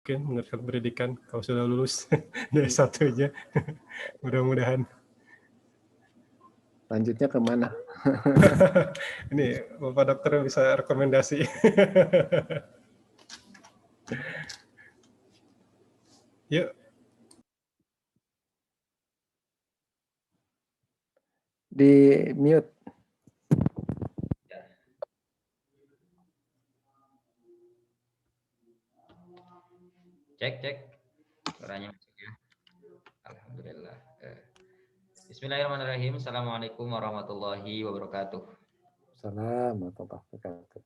mungkin meneruskan pendidikan kalau sudah lulus dari S1-nya. Mudah-mudahan. Lanjutnya kemana? Ini Bapak Dokter bisa rekomendasi. Yuk. Di mute. Cek. Suaranya masuk ya. Alhamdulillah. Bismillahirrahmanirrahim. Assalamualaikum warahmatullahi wabarakatuh. Assalamualaikum warahmatullahi wabarakatuh.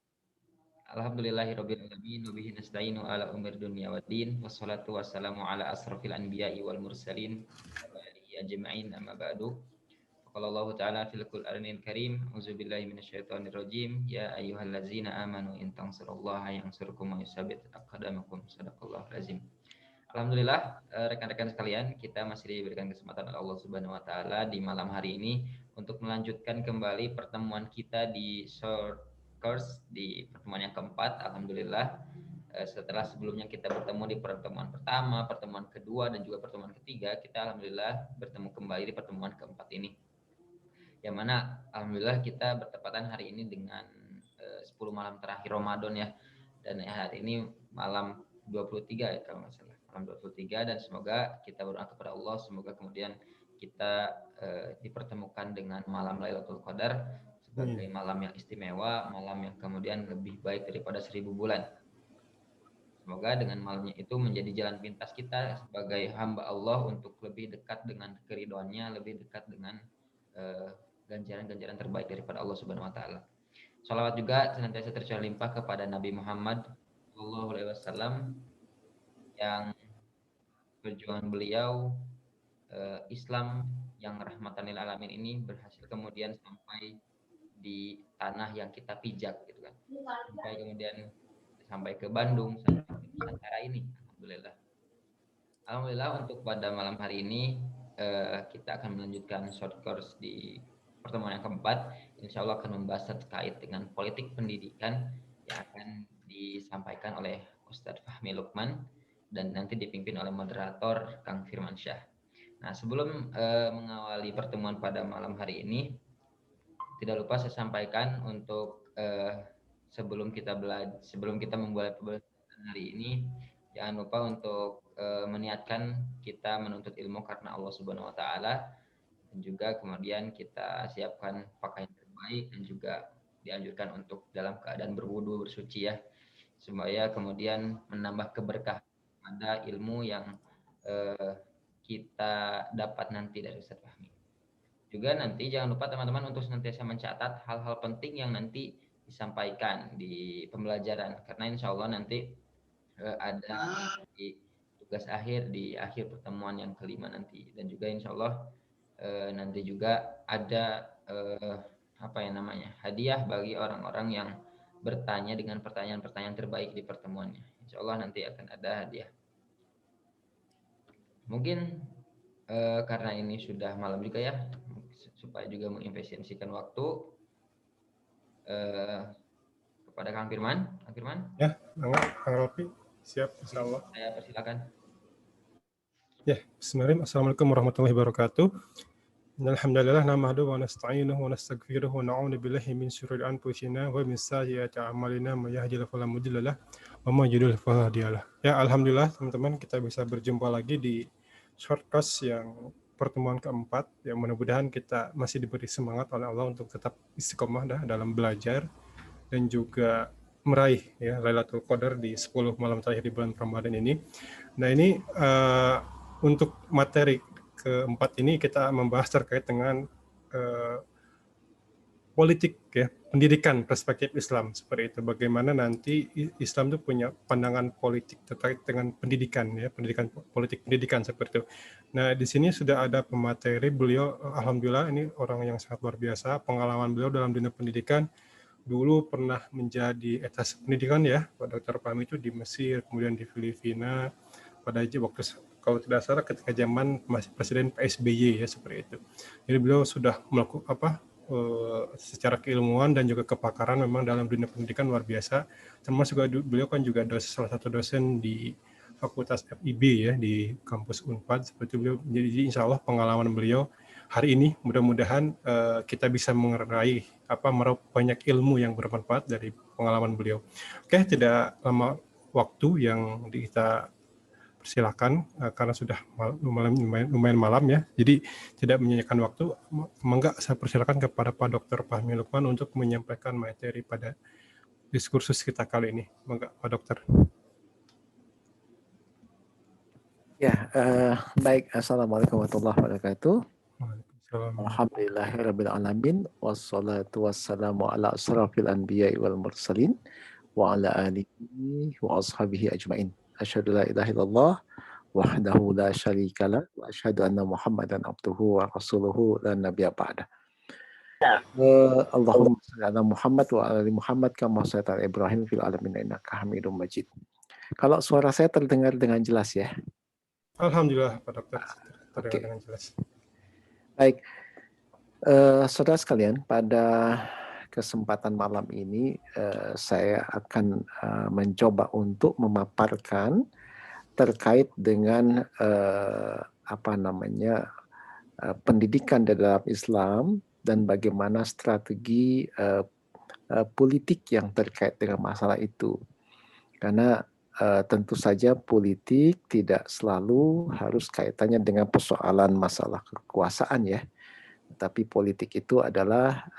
Alhamdulillahirabbil alamin wa bihi nasta'inu ala umur dunya waddin wassalatu wassalamu ala asrofil anbiya'i wal mursalin wa alihi ajma'in amma ba'du. Qala Allah ta'ala fil Qur'anil Karim, auzubillahi minasyaitonir rajim, ya ayyuhallazina amanu in tansurullaha yansurkum wa yusabbit aqdamakum. Shadaqallahul azim. Alhamdulillah, rekan-rekan sekalian, kita masih diberikan kesempatan oleh Allah Subhanahu wa taala di malam hari ini untuk melanjutkan kembali pertemuan kita di short course di pertemuan yang keempat. Alhamdulillah, setelah sebelumnya kita bertemu di pertemuan pertama, pertemuan kedua dan juga pertemuan ketiga, kita alhamdulillah bertemu kembali di pertemuan keempat ini. Yang mana alhamdulillah kita bertepatan hari ini dengan 10 malam terakhir Ramadan ya. Dan hari ini malam 23 ya kalau nggak salah. Malam 23, dan semoga kita berdoa kepada Allah semoga kemudian kita dipertemukan dengan malam Lailatul Qadar sebagai malam yang istimewa, malam yang kemudian lebih baik daripada 1000 bulan. Semoga dengan malamnya itu menjadi jalan pintas kita sebagai hamba Allah untuk lebih dekat dengan keridhoannya, lebih dekat dengan ganjaran-ganjaran terbaik daripada Allah Subhanahu wa taala. Shalawat juga senantiasa tercurah limpah kepada Nabi Muhammad SAW yang perjuangan beliau Islam yang rahmatan lil alamin ini berhasil kemudian sampai di tanah yang kita pijak gitu kan. Sampai kemudian sampai ke Bandung, sampai ke Nusantara ini. Alhamdulillah untuk pada malam hari ini kita akan melanjutkan short course di pertemuan yang keempat. Insya Allah akan membahas terkait dengan politik pendidikan yang akan disampaikan oleh Ustadz Fahmi Lukman dan nanti dipimpin oleh moderator Kang Firmansyah. Nah, sebelum mengawali pertemuan pada malam hari ini, tidak lupa saya sampaikan untuk sebelum kita memulai pembelajaran hari ini, jangan lupa untuk meniatkan kita menuntut ilmu karena Allah Subhanahu wa taala, dan juga kemudian kita siapkan pakaian terbaik dan juga dianjurkan untuk dalam keadaan berwudu bersuci ya, supaya kemudian menambah keberkahan pada ilmu yang kita dapat nanti dari Ustadz Fahmi. Juga nanti jangan lupa teman-teman untuk senantiasa mencatat hal-hal penting yang nanti disampaikan di pembelajaran, karena insya Allah nanti ada di tugas akhir di akhir pertemuan yang kelima nanti, dan juga insya Allah nanti juga ada hadiah bagi orang-orang yang bertanya dengan pertanyaan-pertanyaan terbaik di pertemuannya. Insya Allah nanti akan ada hadiah. Mungkin karena ini sudah malam juga ya, supaya juga mengefisiensikan waktu kepada Kang Firman. Ya, Kang Rofi, siap insyaallah. Saya persilakan. Ya, bismillahirrahmanirrahim. Assalamualaikum warahmatullahi wabarakatuh. Alhamdulillah nahmaduhu wa nasta'inuhu wa nastaghfiruhu wa na'udzu billahi min syururi anfusina wa min sayyiati a'malina may yahdihillahu fala mudilla lahu wa may yudlil fala hadiya lahu. Ya, alhamdulillah teman-teman kita bisa berjumpa lagi di short course yang pertemuan keempat, yang mudah-mudahan kita masih diberi semangat oleh Allah untuk tetap istiqomah dalam belajar dan juga meraih ya Lailatul Qadar di 10 malam terakhir di bulan Ramadan ini. Nah, ini untuk materi keempat ini kita membahas terkait dengan politik ya, pendidikan perspektif Islam seperti itu. Bagaimana nanti Islam itu punya pandangan politik terkait dengan pendidikan ya, politik pendidikan seperti itu. Nah, di sini sudah ada pemateri, beliau alhamdulillah ini orang yang sangat luar biasa, pengalaman beliau dalam dunia pendidikan. Dulu pernah menjadi etas pendidikan ya, Pak Dr. Fahmi itu di Mesir, kemudian di Filipina, pada waktu kalau tidak salah ketika zaman masih Presiden PSBY ya seperti itu. Jadi beliau sudah melakukan secara keilmuan dan juga kepakaran memang dalam dunia pendidikan luar biasa. Termasuk juga beliau kan juga salah satu dosen di Fakultas FIB ya di kampus Unpad seperti beliau. Jadi insya Allah pengalaman beliau hari ini mudah-mudahan kita bisa meraup banyak ilmu yang bermanfaat dari pengalaman beliau. Oke, tidak lama waktu yang kita persilakan karena sudah lumayan malam ya. Jadi tidak menyanyikan waktu. Mangga saya persilakan kepada Pak Dr. Fahmi Lukman untuk menyampaikan materi pada diskursus kita kali ini. Mangga Pak Dokter. Ya, baik. Assalamualaikum warahmatullahi wabarakatuh. Waalaikumsalam. Alhamdulillahirabbil alamin wassalatu wassalamu ala asrafil anbiya'i wal mursalin wa ala alihi wa ashabihi ajmain. Asyhadu la ilaha illallah wahdahu la syarikalah wa asyhadu anna Muhammadan abduhu wa rasuluhu la nabiyya ba'da. Allahumma shalli ala Muhammad wa ala ali Muhammad kama shallaita ala Ibrahim fil alamin innaka Hamidum Majid. Kalau suara saya terdengar dengan jelas ya? Alhamdulillah Pak Dokter, terdengar Oke. dengan jelas. Baik, saudara sekalian, pada kesempatan malam ini saya akan mencoba untuk memaparkan terkait dengan pendidikan di dalam Islam dan bagaimana strategi politik yang terkait dengan masalah itu. Karena tentu saja politik tidak selalu harus kaitannya dengan persoalan masalah kekuasaan ya. Tapi politik itu adalah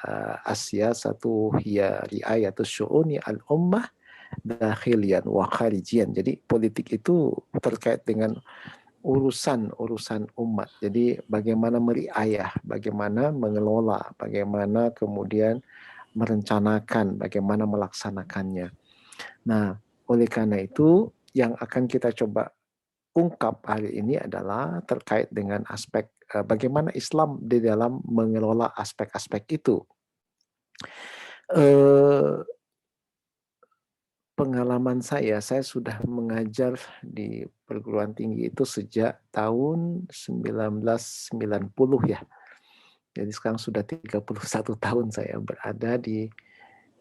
satu hiya riayatu syu'uni al-ummah dakhilian wa kharijian. Jadi politik itu terkait dengan urusan umat. Jadi bagaimana meriayah, bagaimana mengelola, bagaimana kemudian merencanakan, bagaimana melaksanakannya. Nah, oleh karena itu, yang akan kita coba ungkap hari ini adalah terkait dengan aspek bagaimana Islam di dalam mengelola aspek-aspek itu. Pengalaman saya sudah mengajar di perguruan tinggi itu sejak tahun 1990 ya. Jadi sekarang sudah 31 tahun saya berada di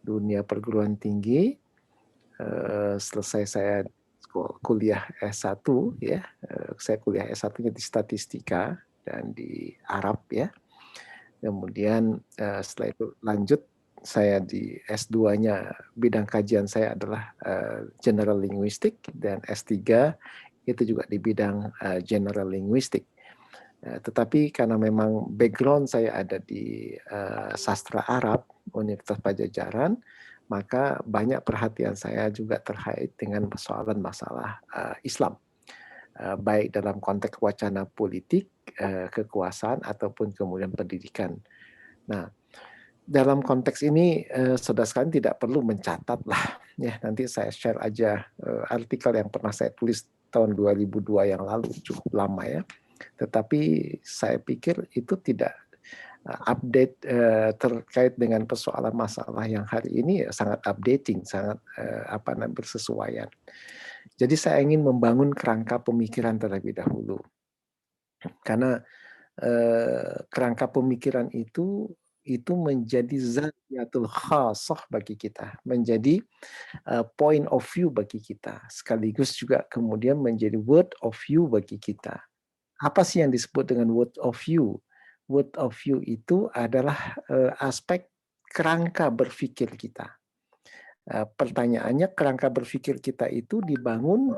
dunia perguruan tinggi. Selesai saya kuliah S1 ya, saya kuliah S1-nya di statistika dan di Arab ya. Kemudian setelah itu lanjut saya di S2-nya bidang kajian saya adalah General Linguistic dan S3 itu juga di bidang General Linguistic. Tetapi karena memang background saya ada di sastra Arab Universitas Pajajaran, maka banyak perhatian saya juga terkait dengan persoalan masalah Islam, baik dalam konteks wacana politik, kekuasaan, ataupun kemudian pendidikan. Nah, dalam konteks ini, saudara sekalian tidak perlu mencatat lah, ya. Nanti saya share aja artikel yang pernah saya tulis tahun 2002 yang lalu, cukup lama ya. Tetapi saya pikir itu tidak update terkait dengan persoalan masalah yang hari ini ya, sangat updating, sangat bersesuaian. Jadi saya ingin membangun kerangka pemikiran terlebih dahulu, karena kerangka pemikiran itu menjadi zatiyatul khasah bagi kita, menjadi point of view bagi kita, sekaligus juga kemudian menjadi word of view bagi kita. Apa sih yang disebut dengan word of view? Word of view itu adalah aspek kerangka berpikir kita. Pertanyaannya, kerangka berpikir kita itu dibangun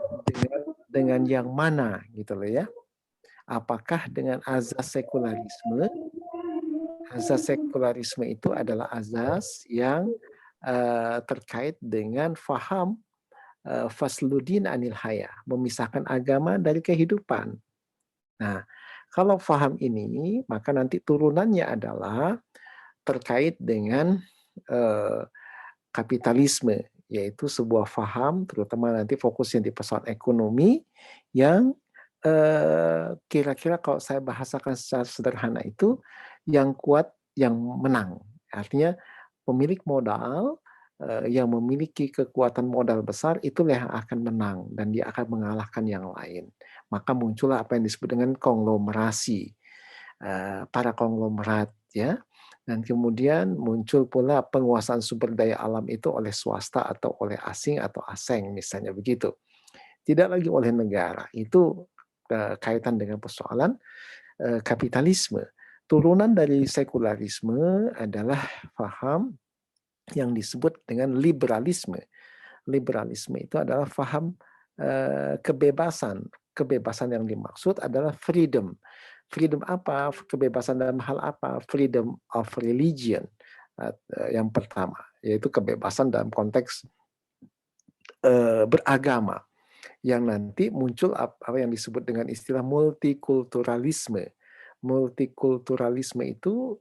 dengan yang mana gitu loh ya? Apakah dengan azas sekularisme? Azas sekularisme itu adalah azas yang terkait dengan faham fasludin anil haya, memisahkan agama dari kehidupan. Nah, kalau faham ini, maka nanti turunannya adalah terkait dengan kapitalisme, yaitu sebuah faham, terutama nanti fokusnya di persoalan ekonomi, yang kira-kira kalau saya bahasakan secara sederhana itu, yang kuat yang menang. Artinya pemilik modal yang memiliki kekuatan modal besar itulah yang akan menang dan dia akan mengalahkan yang lain. Maka muncullah apa yang disebut dengan konglomerasi, para konglomerat ya, dan kemudian muncul pula penguasaan sumber daya alam itu oleh swasta atau oleh asing atau asing misalnya begitu. tidak lagi oleh negara. Itu kaitan dengan persoalan kapitalisme. Turunan dari sekularisme adalah faham yang disebut dengan liberalisme. Liberalisme itu adalah faham kebebasan. Kebebasan yang dimaksud adalah freedom. Freedom apa? Kebebasan dalam hal apa? Freedom of religion. Yang pertama, yaitu kebebasan dalam konteks beragama. Yang nanti muncul apa yang disebut dengan istilah multikulturalisme. Multikulturalisme itu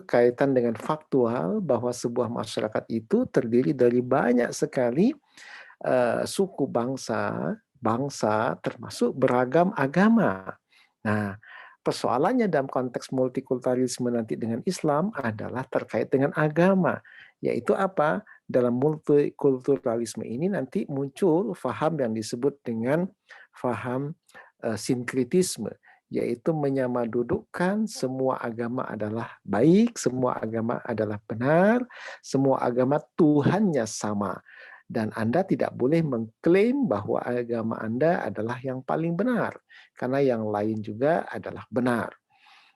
kaitan dengan faktual bahwa sebuah masyarakat itu terdiri dari banyak sekali suku bangsa termasuk beragam agama. Nah, persoalannya dalam konteks multikulturalisme nanti dengan Islam adalah terkait dengan agama, yaitu apa? Dalam multikulturalisme ini nanti muncul faham yang disebut dengan faham sinkritisme, yaitu menyamadudukkan semua agama adalah baik, semua agama adalah benar, semua agama Tuhannya sama. Dan Anda tidak boleh mengklaim bahwa agama Anda adalah yang paling benar, karena yang lain juga adalah benar.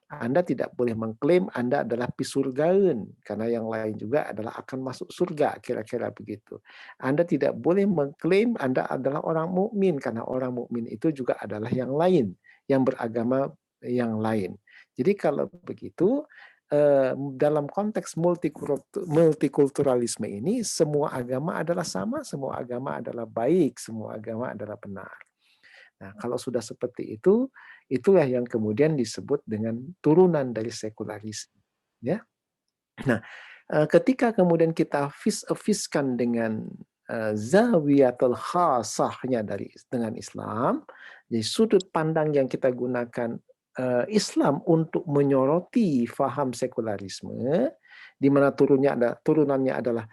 Anda tidak boleh mengklaim Anda adalah pisurgaun, karena yang lain juga adalah akan masuk surga, kira-kira begitu. Anda tidak boleh mengklaim Anda adalah orang mukmin, karena orang mukmin itu juga adalah yang lain, yang beragama yang lain. Jadi kalau begitu, dalam konteks multikulturalisme ini, semua agama adalah sama, semua agama adalah baik, semua agama adalah benar. Nah, kalau sudah seperti itu, itulah yang kemudian disebut dengan turunan dari sekularisme. Ya. Nah, ketika kemudian kita vis-a-viskan dengan zawiyatul khasahnya dengan Islam, jadi sudut pandang yang kita gunakan Islam untuk menyoroti faham sekularisme, di mana turunannya adalah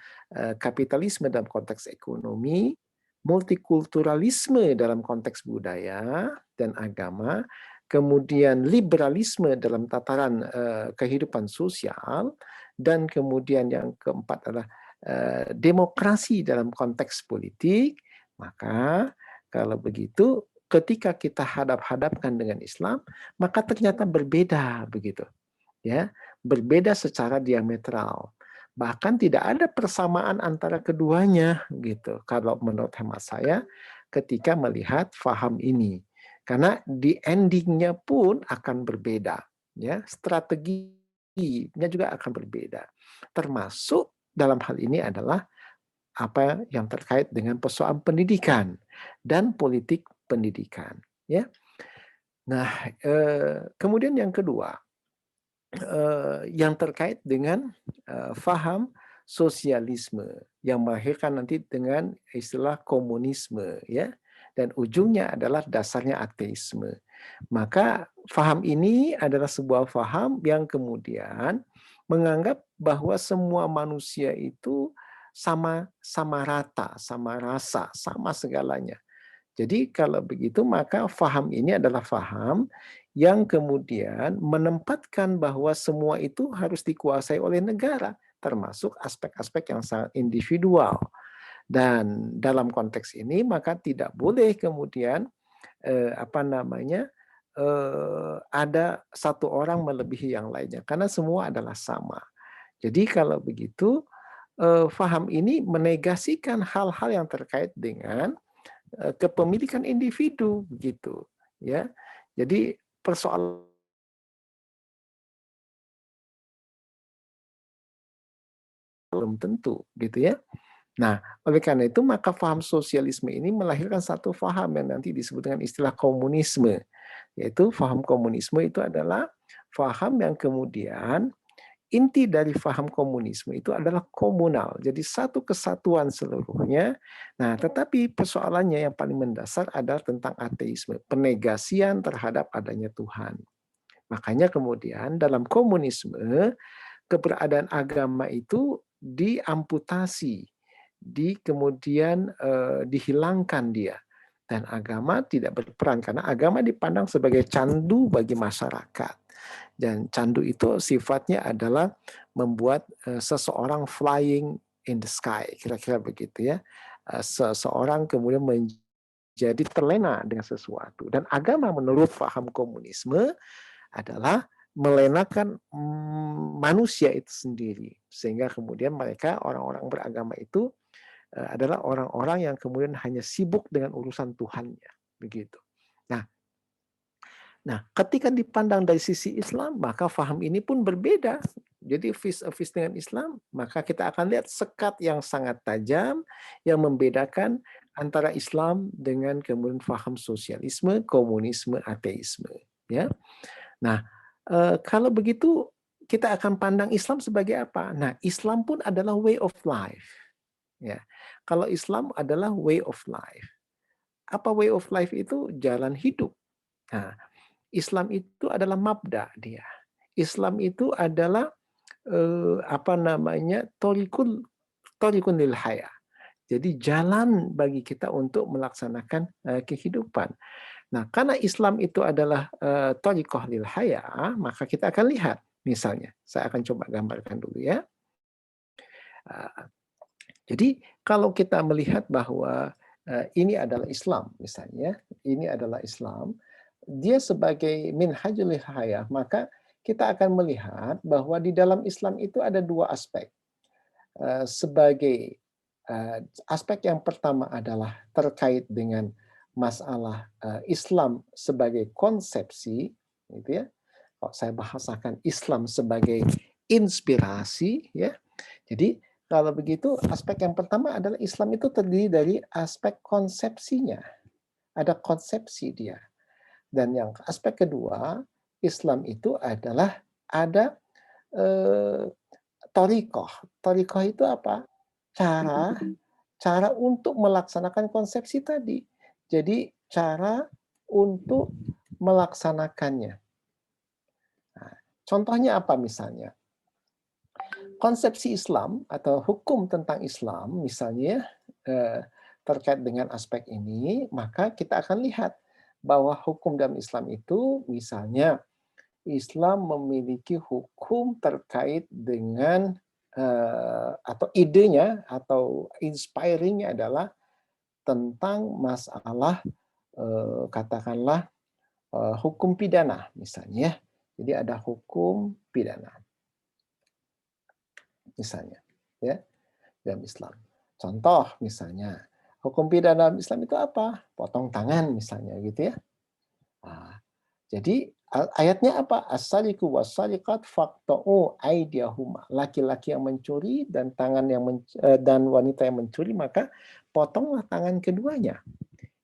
kapitalisme dalam konteks ekonomi, multikulturalisme dalam konteks budaya dan agama, kemudian liberalisme dalam tataran kehidupan sosial, dan kemudian yang keempat adalah demokrasi dalam konteks politik. Maka kalau begitu, ketika kita hadap-hadapkan dengan Islam, maka ternyata berbeda begitu, ya, berbeda secara diametral. Bahkan tidak ada persamaan antara keduanya gitu. Kalau menurut hemat saya, ketika melihat faham ini, karena di endingnya pun akan berbeda, ya, strateginya juga akan berbeda. Termasuk dalam hal ini adalah apa yang terkait dengan persoalan pendidikan dan politik pendidikan, ya. Nah, kemudian yang kedua, yang terkait dengan faham sosialisme yang melahirkan nanti dengan istilah komunisme, ya, dan ujungnya adalah dasarnya ateisme. Maka faham ini adalah sebuah faham yang kemudian menganggap bahwa semua manusia itu sama rata, sama rasa, sama segalanya. Jadi kalau begitu maka faham ini adalah faham yang kemudian menempatkan bahwa semua itu harus dikuasai oleh negara, termasuk aspek-aspek yang sangat individual. Dan dalam konteks ini maka tidak boleh kemudian ada satu orang melebihi yang lainnya, karena semua adalah sama. Jadi kalau begitu, faham ini menegasikan hal-hal yang terkait dengan kepemilikan individu, gitu, ya. Jadi persoalan belum tentu, gitu ya. Nah, oleh karena itu maka faham sosialisme ini melahirkan satu faham yang nanti disebut dengan istilah komunisme. Yaitu faham komunisme itu adalah faham yang kemudian inti dari faham komunisme itu adalah komunal. Jadi satu kesatuan seluruhnya. Nah, tetapi persoalannya yang paling mendasar adalah tentang ateisme, penegasian terhadap adanya Tuhan. Makanya kemudian dalam komunisme keberadaan agama itu diamputasi, kemudian dihilangkan dia, dan agama tidak berperan karena agama dipandang sebagai candu bagi masyarakat, dan candu itu sifatnya adalah membuat seseorang flying in the sky, kira-kira begitu ya, seseorang kemudian jadi terlena dengan sesuatu. Dan agama menurut paham komunisme adalah melenakan manusia itu sendiri. Sehingga kemudian mereka, orang-orang beragama itu adalah orang-orang yang kemudian hanya sibuk dengan urusan Tuhannya. Begitu. Nah, ketika dipandang dari sisi Islam, maka faham ini pun berbeda. Jadi vis-a-vis dengan Islam, maka kita akan lihat sekat yang sangat tajam yang membedakan antara Islam dengan kemudian faham sosialisme, komunisme, ateisme. Ya. Nah, kalau begitu kita akan pandang Islam sebagai apa? Nah, Islam pun adalah way of life. Ya. Kalau Islam adalah way of life. Apa way of life itu? Jalan hidup. Nah, Islam itu adalah mabda dia. Islam itu adalah Thoriqun lil haya. Jadi jalan bagi kita untuk melaksanakan kehidupan. Nah, karena Islam itu adalah thoriqah lil haya, maka kita akan lihat misalnya. Saya akan coba gambarkan dulu ya. Jadi kalau kita melihat bahwa ini adalah Islam misalnya, ini adalah Islam, dia sebagai minhajul hidayah, maka kita akan melihat bahwa di dalam Islam itu ada dua aspek. Sebagai aspek yang pertama adalah terkait dengan masalah Islam sebagai konsepsi, gitu ya. Kalau saya bahasakan Islam sebagai inspirasi, ya. Jadi kalau begitu aspek yang pertama adalah Islam itu terdiri dari aspek konsepsinya, ada konsepsi dia. Dan yang aspek kedua, Islam itu adalah ada thoriqah. Thoriqah itu apa? Cara untuk melaksanakan konsepsi tadi. Jadi cara untuk melaksanakannya. Nah, contohnya apa misalnya? Konsepsi Islam atau hukum tentang Islam misalnya terkait dengan aspek ini, maka kita akan lihat bahwa hukum dalam Islam itu misalnya Islam memiliki hukum terkait dengan atau idenya atau inspiringnya adalah tentang masalah katakanlah hukum pidana misalnya. Jadi ada hukum pidana misalnya ya dalam Islam. Contoh misalnya hukum pidana dalam Islam itu apa? Potong tangan misalnya gitu ya. Nah, jadi ayatnya apa? As-sariqu was-sariqat faqta'u aydiyahuma. Laki-laki yang mencuri dan dan wanita yang mencuri maka potonglah tangan keduanya.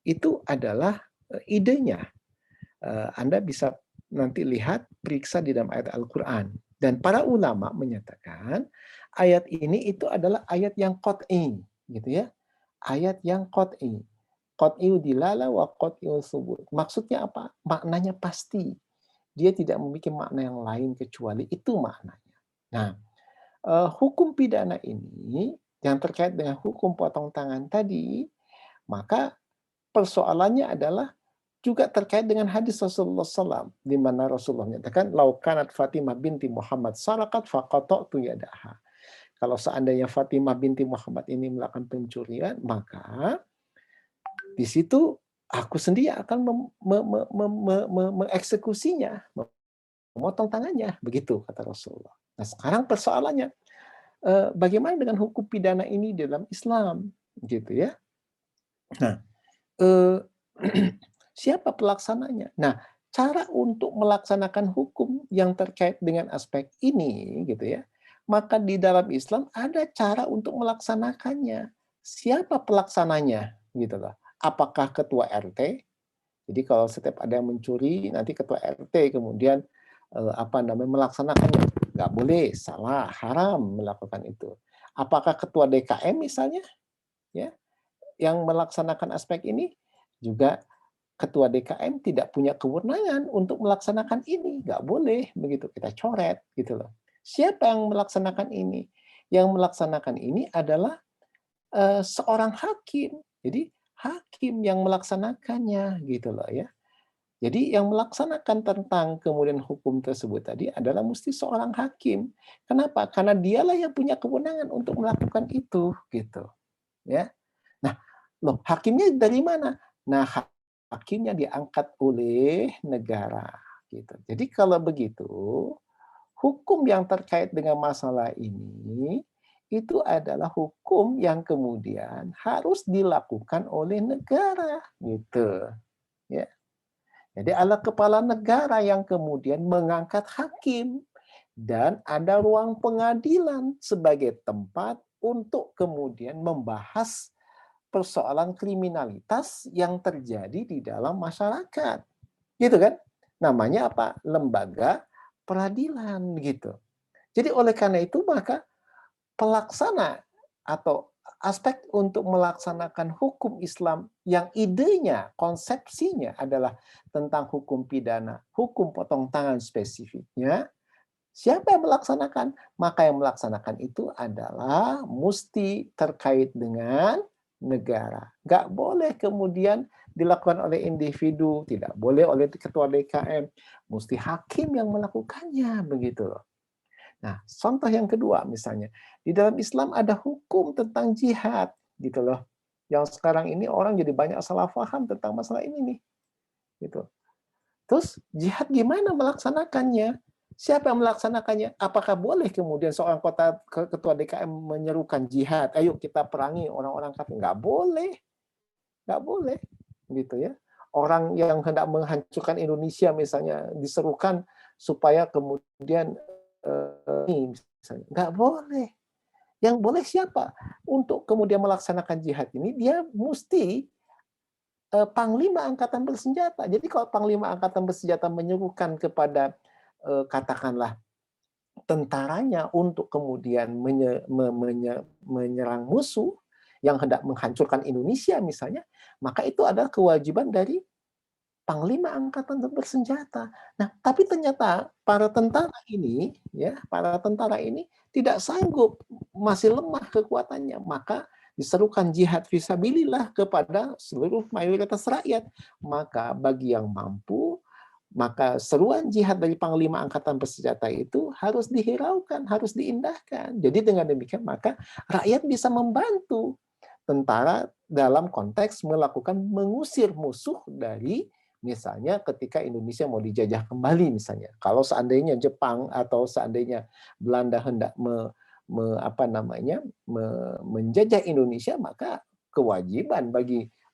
Itu adalah idenya. Anda bisa nanti lihat periksa di dalam ayat Al-Qur'an. Dan para ulama menyatakan ayat ini itu adalah ayat yang qat'i, gitu ya. Ayat yang qat'i. Qat'iu dilala wa qat'iu subut. Maksudnya apa? Maknanya pasti. Dia tidak memiliki makna yang lain kecuali itu maknanya. Nah, hukum pidana ini yang terkait dengan hukum potong tangan tadi, maka persoalannya adalah juga terkait dengan hadis Rasulullah SAW, di mana Rasulullah menyatakan, "Laukanat Fatimah binti Muhammad sarakat faqata'tu yadaha." Kalau seandainya Fatimah binti Muhammad ini melakukan pencurian, maka di situ aku sendiri akan mengeksekusinya, memotong tangannya, begitu kata Rasulullah. Nah, sekarang persoalannya, bagaimana dengan hukum pidana ini dalam Islam, gitu ya? Nah, siapa pelaksananya? Nah, cara untuk melaksanakan hukum yang terkait dengan aspek ini, gitu ya, maka di dalam Islam ada cara untuk melaksanakannya. Siapa pelaksananya, gitu loh? Apakah ketua RT? Jadi kalau setiap ada yang mencuri, nanti ketua RT kemudian melaksanakannya. Nggak boleh, salah, haram melakukan itu. Apakah ketua DKM misalnya, ya, yang melaksanakan aspek ini? Juga ketua DKM tidak punya kewenangan untuk melaksanakan ini, nggak boleh begitu, kita coret gitu loh. Siapa yang melaksanakan ini? Yang melaksanakan ini adalah seorang hakim. Jadi hakim yang melaksanakannya gitu loh ya. Jadi yang melaksanakan tentang kemudian hukum tersebut tadi adalah mesti seorang hakim. Kenapa? Karena dialah yang punya kewenangan untuk melakukan itu gitu. Ya. Nah, loh hakimnya dari mana? Nah, hakimnya diangkat oleh negara gitu. Jadi kalau begitu, hukum yang terkait dengan masalah ini itu adalah hukum yang kemudian harus dilakukan oleh negara gitu ya. Jadi ada kepala negara yang kemudian mengangkat hakim dan ada ruang pengadilan sebagai tempat untuk kemudian membahas persoalan kriminalitas yang terjadi di dalam masyarakat. Gitu kan? Namanya apa? Lembaga peradilan gitu. Jadi oleh karena itu maka pelaksana atau aspek untuk melaksanakan hukum Islam yang idenya, konsepsinya adalah tentang hukum pidana, hukum potong tangan spesifiknya, siapa yang melaksanakan? Maka yang melaksanakan itu adalah mesti terkait dengan negara. Nggak boleh kemudian dilakukan oleh individu, tidak boleh oleh ketua DKM, mesti hakim yang melakukannya, begitu loh. Nah, contoh yang kedua misalnya, di dalam Islam ada hukum tentang jihad, gitu loh. Yang sekarang ini orang jadi banyak salah paham tentang masalah ini nih, gitu. Terus jihad gimana melaksanakannya? Siapa yang melaksanakannya? Apakah boleh kemudian seorang ketua DKM menyerukan jihad? Ayo kita perangi orang-orang kafir. Nggak boleh, gitu ya. Orang yang hendak menghancurkan Indonesia misalnya diserukan supaya kemudian misalnya. Nggak boleh. Yang boleh siapa? Untuk kemudian melaksanakan jihad ini, dia mesti Panglima Angkatan Bersenjata. Jadi kalau Panglima Angkatan Bersenjata menyuruhkan kepada katakanlah tentaranya untuk kemudian menyerang musuh yang hendak menghancurkan Indonesia misalnya, maka itu adalah kewajiban dari Panglima Angkatan Bersenjata. Nah, tapi ternyata para tentara ini tidak sanggup, masih lemah kekuatannya, maka diserukan jihad fisabilillah kepada seluruh mayoritas rakyat. Maka bagi yang mampu, maka seruan jihad dari Panglima Angkatan Bersenjata itu harus dihiraukan, harus diindahkan. Jadi dengan demikian maka rakyat bisa membantu tentara dalam konteks mengusir musuh dari misalnya ketika Indonesia mau dijajah kembali misalnya. Kalau seandainya Jepang atau seandainya Belanda hendak menjajah Indonesia, maka kewajiban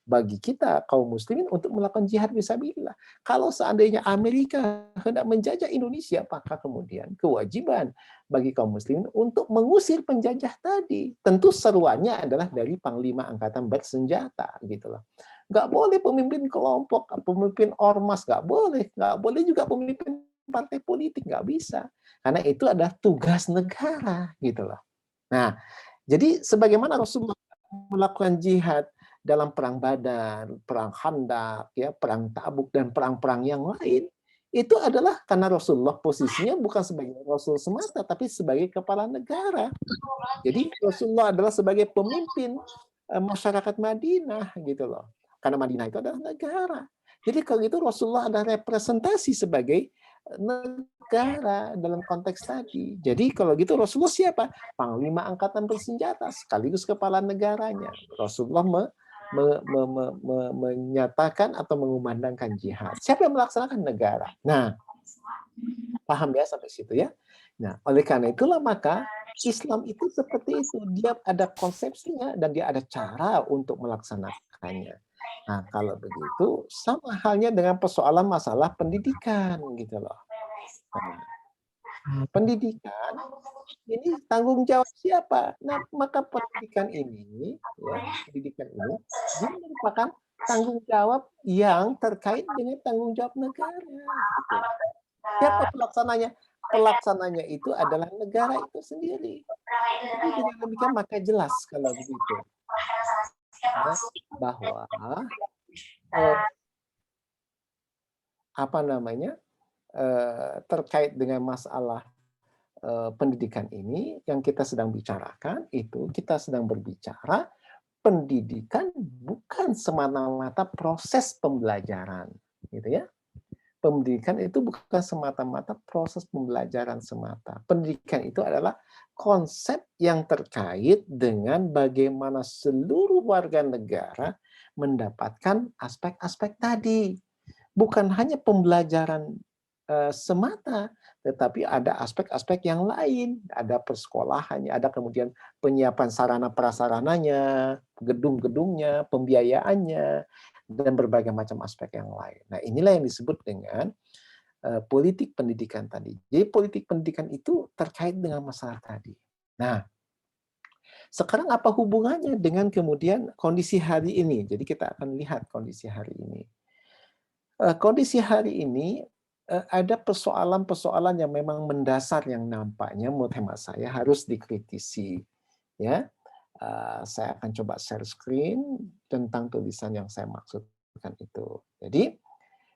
bagi kita kaum muslimin untuk melakukan jihad fisabilillah. Kalau seandainya Amerika hendak menjajah Indonesia, maka kemudian kewajiban bagi kaum muslimin untuk mengusir penjajah tadi. Tentu seruannya adalah dari Panglima Angkatan Bersenjata, gitu loh. Nggak boleh pemimpin kelompok, pemimpin ormas, nggak boleh juga pemimpin partai politik, nggak bisa. Karena itu adalah tugas negara, gitu loh. Nah, jadi sebagaimana Rasulullah melakukan jihad dalam perang Badar, perang Khandaq, ya, perang Tabuk dan perang-perang yang lain, itu adalah karena Rasulullah posisinya bukan sebagai Rasul semata, tapi sebagai kepala negara. Jadi Rasulullah adalah sebagai pemimpin masyarakat Madinah, gitu loh. Karena Madinah itu adalah negara. Jadi kalau itu Rasulullah adalah representasi sebagai negara dalam konteks tadi. Jadi kalau gitu Rasulullah siapa? Panglima Angkatan Bersenjata sekaligus kepala negaranya. Rasulullah menyatakan atau mengumandangkan jihad. Siapa yang melaksanakan? Negara. Nah, paham ya sampai situ ya? Nah, oleh karena itulah maka Islam itu seperti itu. Dia ada konsepsinya dan dia ada cara untuk melaksanakannya. Nah, kalau begitu sama halnya dengan persoalan masalah pendidikan gitu loh. Nah, pendidikan ini tanggung jawab siapa? Nah, maka pendidikan ini dia merupakan tanggung jawab yang terkait dengan tanggung jawab negara. Gitu. Siapa pelaksananya? Pelaksananya itu adalah negara itu sendiri. Jadi dengan demikian maka jelas kalau begitu bahwa terkait dengan masalah pendidikan ini yang kita sedang bicarakan itu kita sedang berbicara pendidikan bukan semata-mata proses pembelajaran, gitu ya. Pendidikan itu bukan semata-mata proses pembelajaran semata. Pendidikan itu adalah konsep yang terkait dengan bagaimana seluruh warga negara mendapatkan aspek-aspek tadi. Bukan hanya pembelajaran semata, tetapi ada aspek-aspek yang lain. Ada persekolahannya, ada kemudian penyiapan sarana prasarananya, gedung-gedungnya, pembiayaannya, dan berbagai macam aspek yang lain. Nah, inilah yang disebut dengan politik pendidikan tadi. Jadi politik pendidikan itu terkait dengan masalah tadi. Nah, sekarang apa hubungannya dengan kemudian kondisi hari ini? Jadi kita akan lihat kondisi hari ini. Kondisi hari ini ada persoalan-persoalan yang memang mendasar yang nampaknya menurut hemat saya harus dikritisi. Ya, saya akan coba share screen tentang tulisan yang saya maksudkan itu. Jadi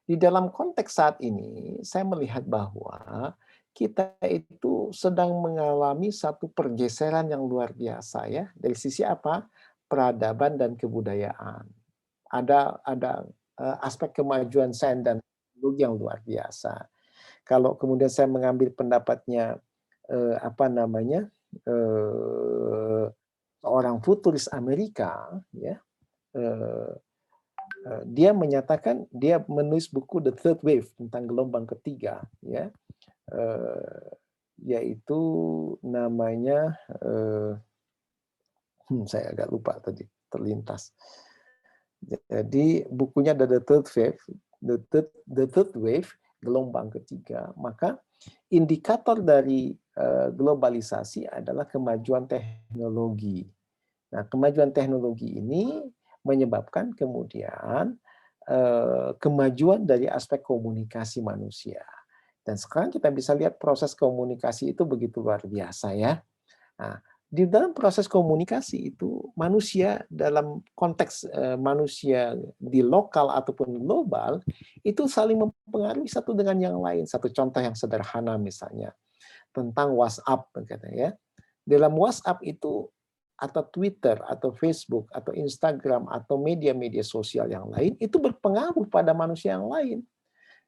di dalam konteks saat ini saya melihat bahwa kita itu sedang mengalami satu pergeseran yang luar biasa ya dari sisi apa? Peradaban dan kebudayaan. Ada aspek kemajuan sains dan teknologi yang luar biasa. Kalau kemudian saya mengambil pendapatnya seorang futuris Amerika, ya, dia menyatakan dia menulis buku The Third Wave tentang gelombang ketiga, ya, yaitu namanya saya agak lupa tadi terlintas. Jadi bukunya ada The Third Wave, gelombang ketiga. Maka indikator dari globalisasi adalah kemajuan teknologi. Nah, kemajuan teknologi ini menyebabkan kemudian kemajuan dari aspek komunikasi manusia. Dan sekarang kita bisa lihat proses komunikasi itu begitu luar biasa ya. Nah, di dalam proses komunikasi itu manusia dalam konteks manusia di lokal ataupun global itu saling mempengaruhi satu dengan yang lain. Satu contoh yang sederhana misalnya tentang WhatsApp ya. Dalam WhatsApp itu atau Twitter atau Facebook atau Instagram atau media-media sosial yang lain itu berpengaruh pada manusia yang lain.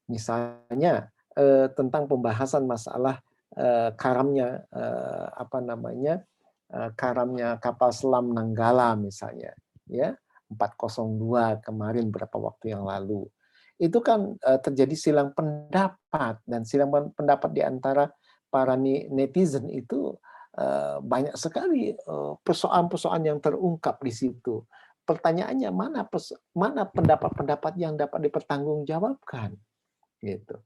Misalnya tentang pembahasan masalah karamnya karamnya kapal selam Nanggala misalnya, ya 402 kemarin beberapa waktu yang lalu. Itu kan terjadi silang pendapat dan silang pendapat di antara para netizen itu banyak sekali persoalan-persoalan yang terungkap di situ. Pertanyaannya mana pendapat-pendapat yang dapat dipertanggungjawabkan, gitu.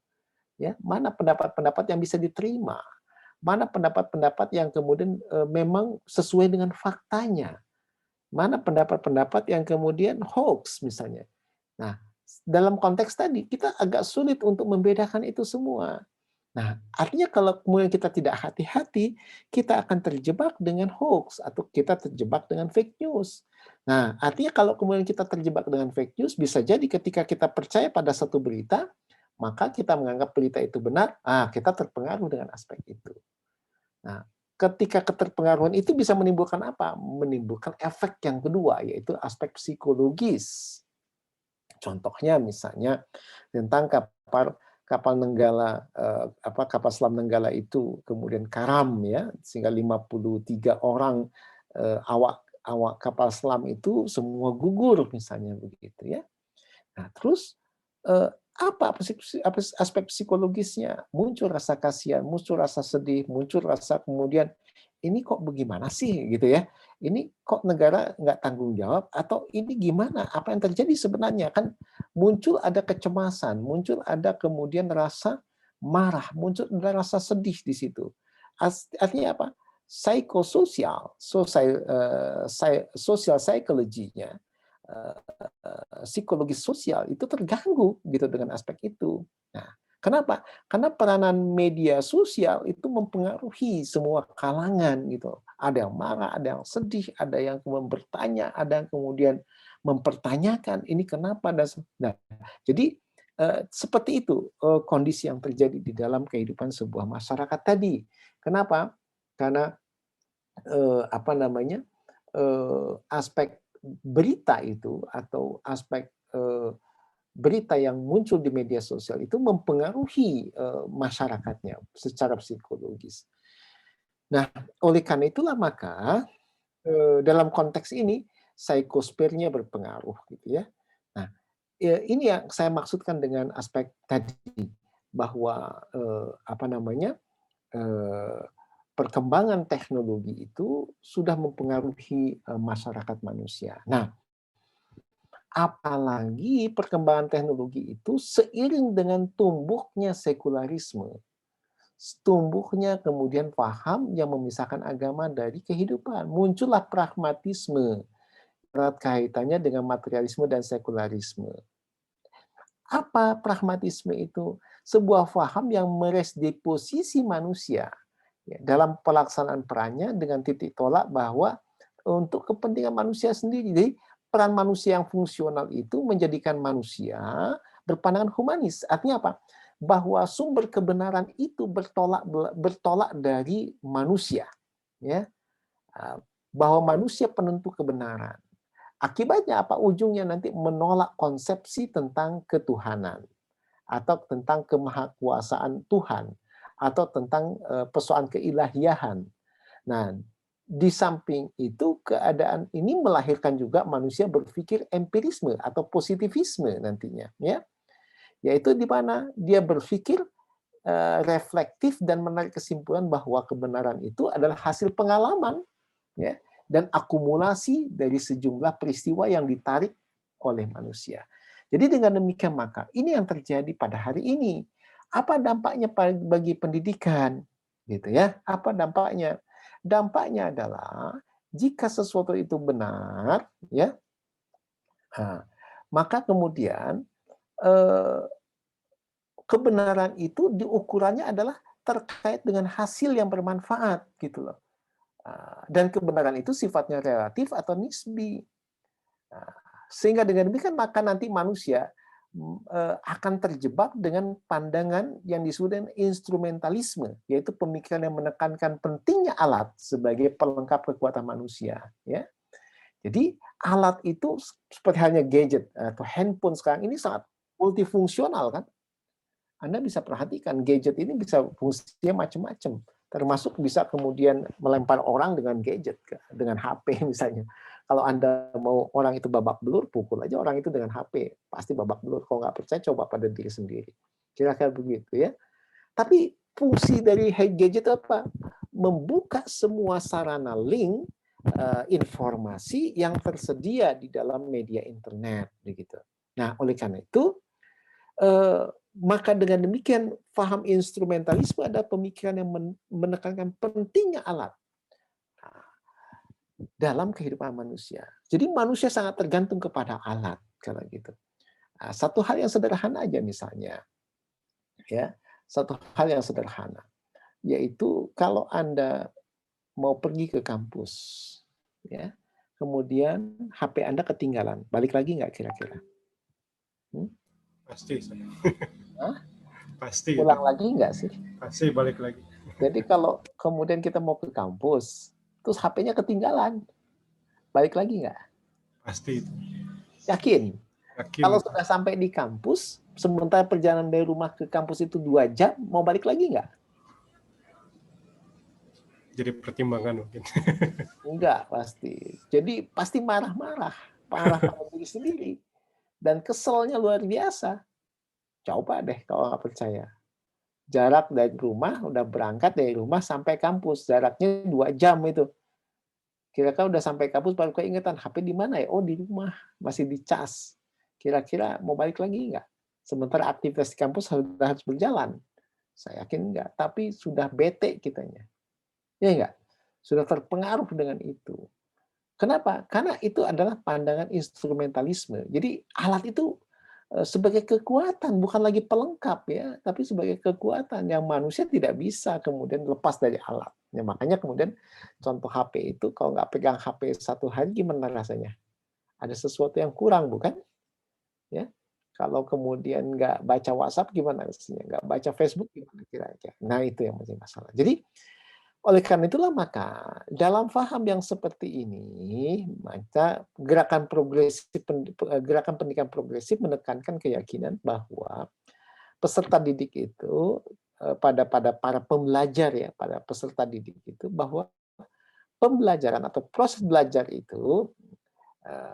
Ya, mana pendapat-pendapat yang bisa diterima? Mana pendapat-pendapat yang kemudian memang sesuai dengan faktanya? Mana pendapat-pendapat yang kemudian hoax misalnya? Nah, dalam konteks tadi kita agak sulit untuk membedakan itu semua. Nah, artinya kalau kemudian kita tidak hati-hati, kita akan terjebak dengan hoax atau kita terjebak dengan fake news. Nah, artinya kalau kemudian kita terjebak dengan fake news, bisa jadi ketika kita percaya pada satu berita, maka kita menganggap berita itu benar, kita terpengaruh dengan aspek itu. Nah, ketika keterpengaruhan itu bisa menimbulkan apa? Menimbulkan efek yang kedua, yaitu aspek psikologis. Contohnya misalnya tentang kapal Nenggala, kapal selam Nenggala itu kemudian karam ya, sehingga 53 orang awak kapal selam itu semua gugur misalnya begitu ya. Nah, terus apa aspek psikologisnya? Muncul rasa kasihan, muncul rasa sedih, muncul rasa kemudian ini kok bagaimana sih gitu ya? Ini kok negara nggak tanggung jawab atau ini gimana? Apa yang terjadi sebenarnya? Kan muncul ada kecemasan, muncul ada kemudian rasa marah, muncul ada rasa sedih di situ. Artinya apa? Psikososial, sosial psikologinya, psikologi sosial itu terganggu gitu dengan aspek itu. Nah, kenapa? Karena peranan media sosial itu mempengaruhi semua kalangan gitu. Ada yang marah, ada yang sedih, ada yang kemudian bertanya, ada yang kemudian mempertanyakan ini kenapa. Nah, jadi seperti itu kondisi yang terjadi di dalam kehidupan sebuah masyarakat tadi. Kenapa? Karena aspek berita itu atau aspek berita yang muncul di media sosial itu mempengaruhi masyarakatnya secara psikologis. Nah, oleh karena itulah maka dalam konteks ini psikosfernya berpengaruh gitu ya. Nah, ini yang saya maksudkan dengan aspek tadi bahwa perkembangan teknologi itu sudah mempengaruhi masyarakat manusia. Nah, apalagi perkembangan teknologi itu seiring dengan tumbuhnya sekularisme, tumbuhnya kemudian paham yang memisahkan agama dari kehidupan, muncullah pragmatisme erat kaitannya dengan materialisme dan sekularisme. Apa pragmatisme itu? Sebuah paham yang meresdeposisi manusia ya, dalam pelaksanaan perannya dengan titik tolak bahwa untuk kepentingan manusia sendiri. Jadi peran manusia yang fungsional itu menjadikan manusia berpandangan humanis. Artinya apa? Bahwa sumber kebenaran itu bertolak dari manusia, ya. Bahwa manusia penentu kebenaran. Akibatnya apa? Ujungnya nanti menolak konsepsi tentang ketuhanan atau tentang kemahakuasaan Tuhan atau tentang persoalan keilahiahan. Nah, di samping itu keadaan ini melahirkan juga manusia berpikir empirisme atau positivisme nantinya, ya. Yaitu di mana dia berpikir reflektif dan menarik kesimpulan bahwa kebenaran itu adalah hasil pengalaman, ya, dan akumulasi dari sejumlah peristiwa yang ditarik oleh manusia. Jadi dengan demikian maka ini yang terjadi pada hari ini. Apa dampaknya bagi pendidikan? Gitu ya. Apa dampaknya? Dampaknya adalah jika sesuatu itu benar, ya, maka kemudian kebenaran itu diukurannya adalah terkait dengan hasil yang bermanfaat, gitu loh. Dan kebenaran itu sifatnya relatif atau nisbi. Sehingga dengan demikian maka nanti manusia akan terjebak dengan pandangan yang disebut dengan instrumentalisme, yaitu pemikiran yang menekankan pentingnya alat sebagai pelengkap kekuatan manusia. Ya, jadi alat itu seperti halnya gadget atau handphone sekarang ini sangat multifungsional kan. Anda bisa perhatikan gadget ini bisa fungsinya macam-macam, termasuk bisa kemudian melempar orang dengan gadget, dengan HP misalnya. Kalau Anda mau orang itu babak belur, pukul aja orang itu dengan HP, pasti babak belur. Kalau nggak percaya, coba pada diri sendiri. Kira-kira begitu ya. Tapi fungsi dari gadget apa? Membuka semua sarana link informasi yang tersedia di dalam media internet, begitu. Nah, oleh karena itu, maka dengan demikian paham instrumentalisme adalah pemikiran yang menekankan pentingnya alat dalam kehidupan manusia. Jadi manusia sangat tergantung kepada alat kalau gitu. Satu hal yang sederhana aja misalnya, ya, satu hal yang sederhana, yaitu kalau Anda mau pergi ke kampus, ya, kemudian HP Anda ketinggalan, balik lagi nggak kira-kira? Pasti saya. Hah? Pasti. Pulang lagi nggak sih? Pasti balik lagi. Jadi kalau kemudian kita mau ke kampus, terus HP-nya ketinggalan, balik lagi nggak? Pasti. Yakin? Yakin. Kalau sudah sampai di kampus, sementara perjalanan dari rumah ke kampus itu 2 jam, mau balik lagi nggak? Jadi pertimbangan mungkin. Enggak, pasti. Jadi pasti marah-marah pada diri sendiri. Dan keselnya luar biasa. Coba deh kalau nggak percaya. Jarak dari rumah, udah berangkat dari rumah sampai kampus, jaraknya 2 jam itu. Kira-kira udah sampai kampus baru keingetan, HP di mana ya? Oh, di rumah, masih dicas. Kira-kira mau balik lagi nggak? Sementara aktivitas di kampus harus berjalan. Saya yakin enggak, tapi sudah bete kitanya. Ya enggak? Sudah terpengaruh dengan itu. Kenapa? Karena itu adalah pandangan instrumentalisme. Jadi alat itu sebagai kekuatan, bukan lagi pelengkap ya, tapi sebagai kekuatan yang manusia tidak bisa kemudian lepas dari alat. Ya, makanya kemudian contoh HP itu kalau nggak pegang HP 1 hari gimana rasanya? Ada sesuatu yang kurang bukan? Ya. Kalau kemudian nggak baca WhatsApp gimana rasanya? Nggak baca Facebook gimana kira-kira? Nah itu yang menjadi masalah. Jadi oleh karena itulah maka dalam faham yang seperti ini, maka gerakan pendidikan progresif menekankan keyakinan bahwa peserta didik itu pada para pembelajar ya, pada peserta didik itu bahwa pembelajaran atau proses belajar itu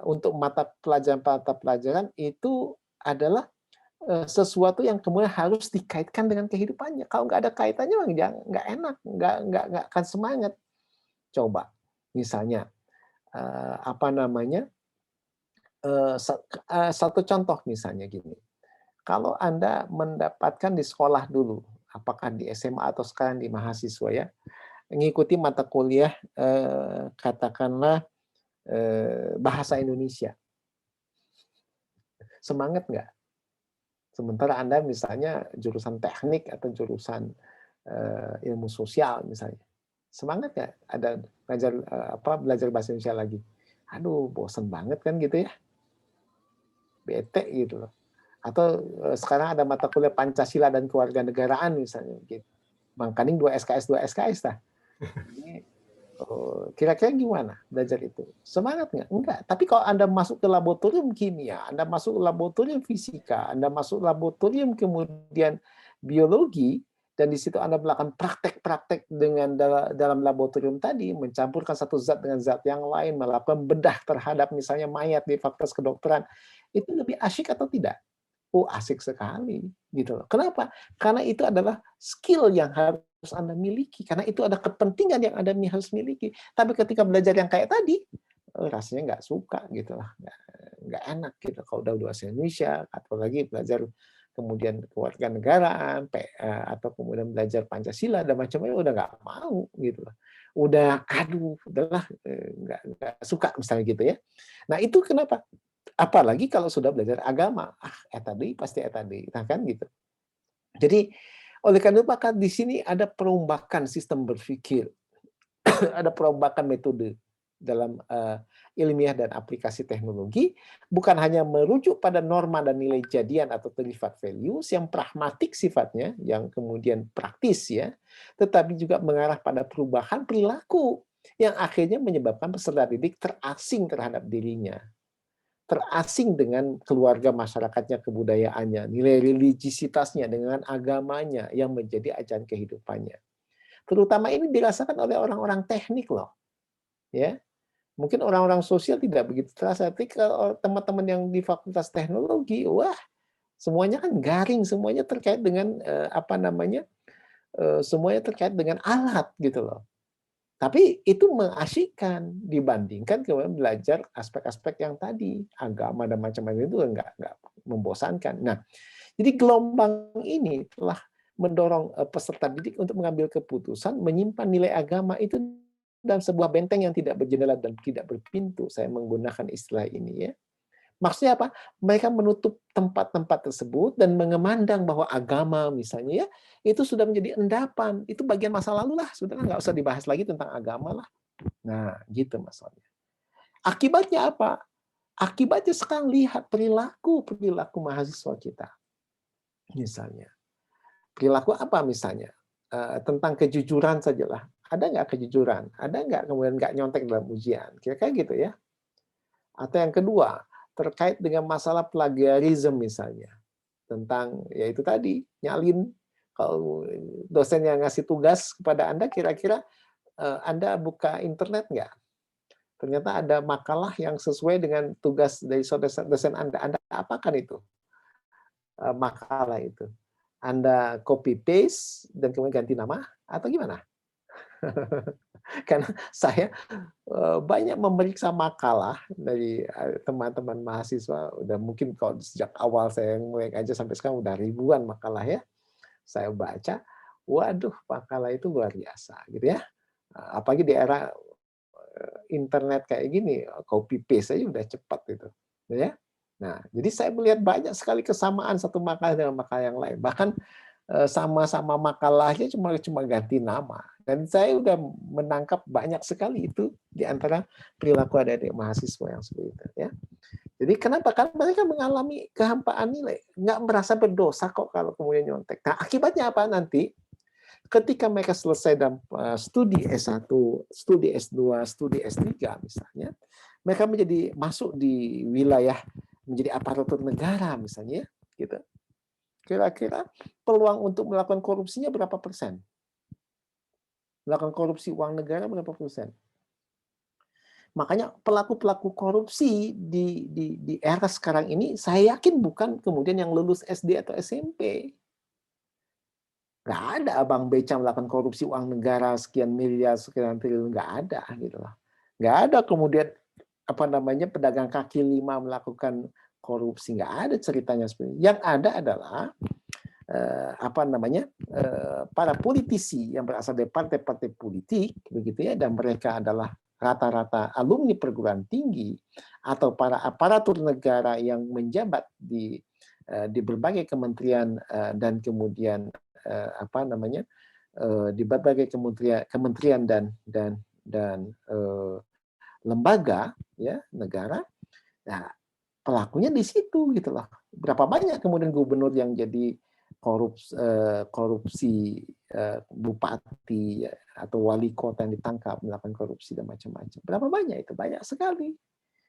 untuk mata pelajaran itu adalah sesuatu yang kemudian harus dikaitkan dengan kehidupannya. Kalau nggak ada kaitannya, nggak enak, nggak akan semangat. Coba, misalnya satu contoh misalnya gini. Kalau Anda mendapatkan di sekolah dulu, apakah di SMA atau sekarang di mahasiswa ya, mengikuti mata kuliah katakanlah bahasa Indonesia. Semangat nggak? Sementara Anda misalnya jurusan teknik atau jurusan ilmu sosial misalnya. Semangat nggak ada belajar bahasa Indonesia lagi? Aduh, bosan banget kan gitu ya. Bete gitu loh. Atau sekarang ada mata kuliah Pancasila dan Kewarganegaraan misalnya gitu. Bang Kaning 2 SKS lah. Kira-kira gimana belajar itu? Semangat nggak? Enggak. Tapi kalau Anda masuk ke laboratorium kimia, Anda masuk ke laboratorium fisika, Anda masuk laboratorium kemudian biologi, dan di situ Anda melakukan praktek-praktek dengan dalam laboratorium tadi, mencampurkan satu zat dengan zat yang lain, melakukan bedah terhadap misalnya mayat di fakultas kedokteran, itu lebih asyik atau tidak? Oh, asik sekali gitu loh. Kenapa? Karena itu adalah skill yang harus Anda miliki, karena itu ada kepentingan yang Anda harus miliki. Tapi ketika belajar yang kayak tadi, rasanya nggak suka gitu lah, nggak enak gitu kalau udah bahasa Indonesia, atau lagi belajar kemudian kewarganegaraan atau kemudian belajar Pancasila dan macam-macam, udah nggak mau gitu lah. Udah udahlah nggak suka misalnya gitu ya. Nah itu kenapa? Apalagi kalau sudah belajar agama, tadi pasti tadi, nah kan gitu. Jadi oleh karena itu maka di sini ada perombakan sistem berpikir, ada perombakan metode dalam ilmiah dan aplikasi teknologi, bukan hanya merujuk pada norma dan nilai jadian atau privat values yang pragmatik sifatnya, yang kemudian praktis ya, tetapi juga mengarah pada perubahan perilaku yang akhirnya menyebabkan peserta didik terasing terhadap dirinya, terasing dengan keluarga masyarakatnya, kebudayaannya, nilai religiositasnya, dengan agamanya yang menjadi ajaran kehidupannya. Terutama ini dirasakan oleh orang-orang teknik loh. Ya. Mungkin orang-orang sosial tidak begitu terasa, tapi kalau teman-teman yang di Fakultas Teknologi, wah, semuanya kan garing, semuanya terkait dengan semuanya terkait dengan alat gitu loh. Tapi itu mengasyikkan dibandingkan kemudian belajar aspek-aspek yang tadi, agama dan macam-macam itu enggak membosankan. Nah, jadi gelombang ini telah mendorong peserta didik untuk mengambil keputusan menyimpan nilai agama itu dalam sebuah benteng yang tidak berjendela dan tidak berpintu. Saya menggunakan istilah ini ya. Maksudnya apa? Mereka menutup tempat-tempat tersebut dan mengemandang bahwa agama misalnya ya, itu sudah menjadi endapan. Itu bagian masa lalu lah. Sebenarnya nggak usah dibahas lagi tentang agama lah. Nah, gitu masalahnya. Akibatnya apa? Akibatnya sekarang lihat perilaku mahasiswa kita. Misalnya. Perilaku apa misalnya? Tentang kejujuran sajalah. Ada nggak kejujuran? Ada nggak kemudian nggak nyontek dalam ujian? Kira-kira gitu ya. Atau yang kedua, terkait dengan masalah plagiarisme misalnya, tentang ya itu tadi nyalin. Kalau dosen yang ngasih tugas kepada Anda, kira-kira Anda buka internet nggak? Ternyata ada makalah yang sesuai dengan tugas dari dosen Anda. Anda apakan itu makalah itu? Anda copy paste dan kemudian ganti nama atau gimana? Karena saya banyak memeriksa makalah dari teman-teman mahasiswa, udah mungkin kalau sejak awal saya mulai aja sampai sekarang udah ribuan makalah ya. Saya baca, waduh makalah itu luar biasa gitu ya. Apalagi di era internet kayak gini, copy paste aja udah cepat gitu. Ya. Nah, jadi saya melihat banyak sekali kesamaan satu makalah dengan makalah yang lain. Bahkan sama-sama makalahnya cuma ganti nama. Dan saya udah menangkap banyak sekali itu di antara perilaku adik-adik mahasiswa yang seperti itu ya. Jadi kenapa? Karena mereka mengalami kehampaan nilai, nggak merasa berdosa kok kalau kemudian nyontek. Nah, akibatnya apa nanti? Ketika mereka selesai dalam studi S1, studi S2, studi S3 misalnya, mereka menjadi masuk di wilayah menjadi aparatur negara misalnya, gitu. Kira-kira peluang untuk melakukan korupsinya berapa persen? Melakukan korupsi uang negara berapa persen? Makanya pelaku-pelaku korupsi di era sekarang ini, saya yakin bukan kemudian yang lulus SD atau SMP. Nggak ada abang beca melakukan korupsi uang negara sekian miliar, sekian triliun, nggak ada gitu loh. Nggak ada kemudian pedagang kaki lima melakukan korupsi, nggak ada ceritanya seperti itu. Yang ada adalah para politisi yang berasal dari partai-partai politik begitu ya, dan mereka adalah rata-rata alumni perguruan tinggi atau para aparatur negara yang menjabat di berbagai kementerian dan kemudian di berbagai kementerian dan lembaga ya negara. Nah, pelakunya di situ gitu loh. Berapa banyak kemudian gubernur yang jadi korupsi, bupati atau wali kota yang ditangkap melakukan korupsi dan macam-macam. Berapa banyak itu? Banyak sekali.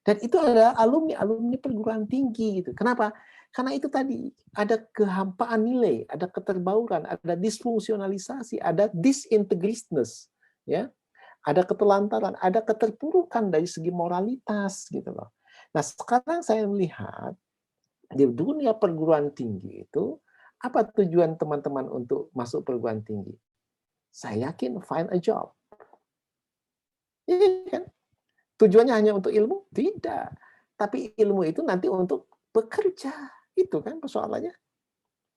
Dan itu ada alumni perguruan tinggi gitu. Kenapa? Karena itu tadi ada kehampaan nilai, ada keterbauran, ada disfungsionalisasi, ada disintegrisness, ya, ada ketelantaran, ada keterpurukan dari segi moralitas gitu loh. Nah sekarang saya melihat di dunia perguruan tinggi itu apa tujuan teman-teman untuk masuk perguruan tinggi? Saya yakin find a job. Iya kan? Tujuannya hanya untuk ilmu? Tidak. Tapi ilmu itu nanti untuk bekerja. Itu kan persoalannya.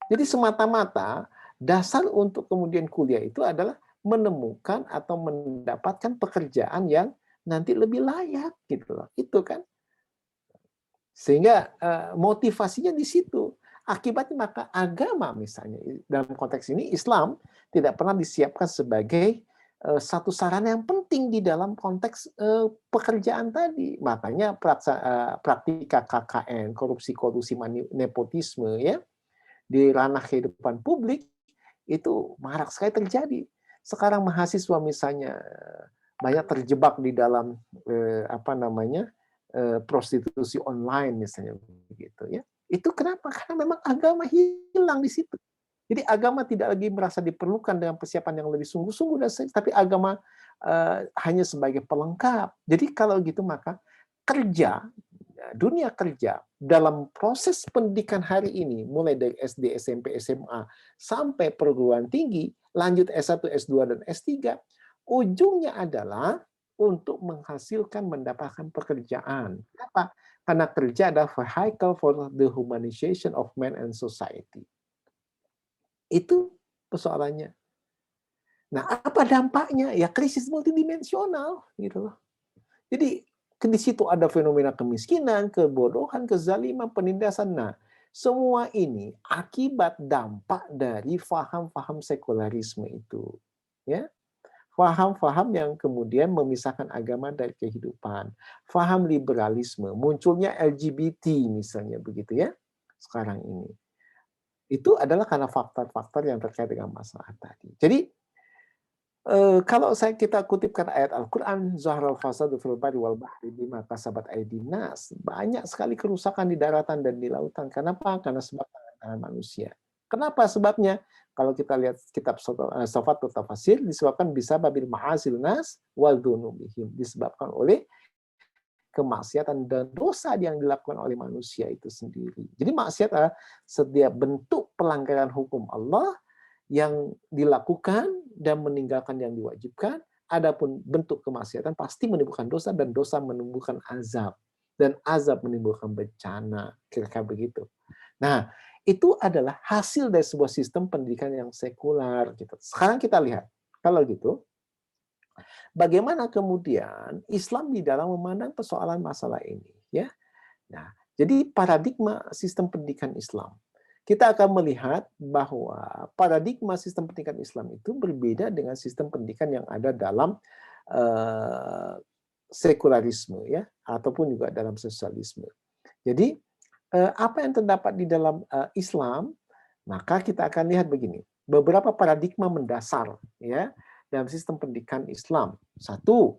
Jadi semata-mata dasar untuk kemudian kuliah itu adalah menemukan atau mendapatkan pekerjaan yang nanti lebih layak gitu loh. Itu kan. Sehingga motivasinya di situ. Akibatnya maka agama misalnya dalam konteks ini Islam tidak pernah disiapkan sebagai satu sarana yang penting di dalam konteks pekerjaan tadi. Makanya praktika KKN, korupsi-korupsi nepotisme ya di ranah kehidupan publik itu marak sekali terjadi. Sekarang mahasiswa misalnya banyak terjebak di dalam prostitusi online misalnya begitu ya. Itu kenapa? Karena memang agama hilang di situ. Jadi agama tidak lagi merasa diperlukan dengan persiapan yang lebih sungguh-sungguh, tapi agama hanya sebagai pelengkap. Jadi kalau gitu maka dunia kerja dalam proses pendidikan hari ini, mulai dari SD, SMP, SMA, sampai perguruan tinggi, lanjut S1, S2, dan S3, ujungnya adalah untuk menghasilkan, mendapatkan pekerjaan. Kenapa? Karena kerja adalah vehicle for the humanization of man and society. Itu persoalannya. Nah, apa dampaknya? Ya krisis multidimensional gitu loh. Jadi di situ ada fenomena kemiskinan, kebodohan, kezaliman, penindasan. Nah, semua ini akibat dampak dari faham-faham sekularisme itu. Ya. Faham-faham yang kemudian memisahkan agama dari kehidupan. Faham liberalisme, munculnya LGBT misalnya begitu ya. Sekarang ini. Itu adalah karena faktor-faktor yang terkait dengan masalah tadi. Jadi kalau kita kutipkan ayat Al-Quran, Zahral fasadu fil barri wal bahri bima kasabat aydin nas. Banyak sekali kerusakan di daratan dan di lautan. Kenapa? Karena sebab tangan manusia. Kenapa sebabnya? Kalau kita lihat kitab Safatul Tafasir, disebabkan bisa babil ma'asil nas wal dunubihim. Disebabkan oleh kemaksiatan dan dosa yang dilakukan oleh manusia itu sendiri. Jadi maksiat adalah setiap bentuk pelanggaran hukum Allah yang dilakukan dan meninggalkan yang diwajibkan. Adapun bentuk kemaksiatan pasti menimbulkan dosa dan dosa menimbulkan azab dan azab menimbulkan bencana, kira-kira begitu. Nah, itu adalah hasil dari sebuah sistem pendidikan yang sekular gitu. Sekarang kita lihat, kalau gitu bagaimana kemudian Islam di dalam memandang persoalan masalah ini, ya? Nah, jadi paradigma sistem pendidikan Islam, kita akan melihat bahwa paradigma sistem pendidikan Islam itu berbeda dengan sistem pendidikan yang ada dalam sekularisme, ya, ataupun juga dalam sosialisme. Jadi apa yang terdapat di dalam Islam, maka kita akan lihat begini, beberapa paradigma mendasar, ya, dalam sistem pendidikan Islam. Satu,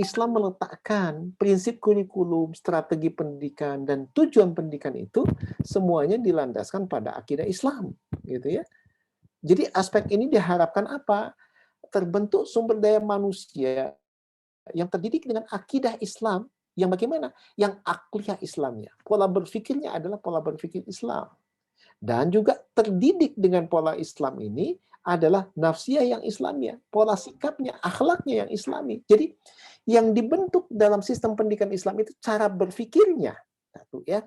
Islam meletakkan prinsip kurikulum, strategi pendidikan, dan tujuan pendidikan itu semuanya dilandaskan pada akidah Islam, gitu ya. Jadi aspek ini diharapkan apa? Terbentuk sumber daya manusia yang terdidik dengan akidah Islam yang bagaimana? Yang akliyah Islamnya. Pola berpikirnya adalah pola berpikir Islam. Dan juga terdidik dengan pola Islam ini adalah nafsiyah yang Islamnya, pola sikapnya, akhlaknya yang Islami. Jadi yang dibentuk dalam sistem pendidikan Islam itu cara berpikirnya, satu ya,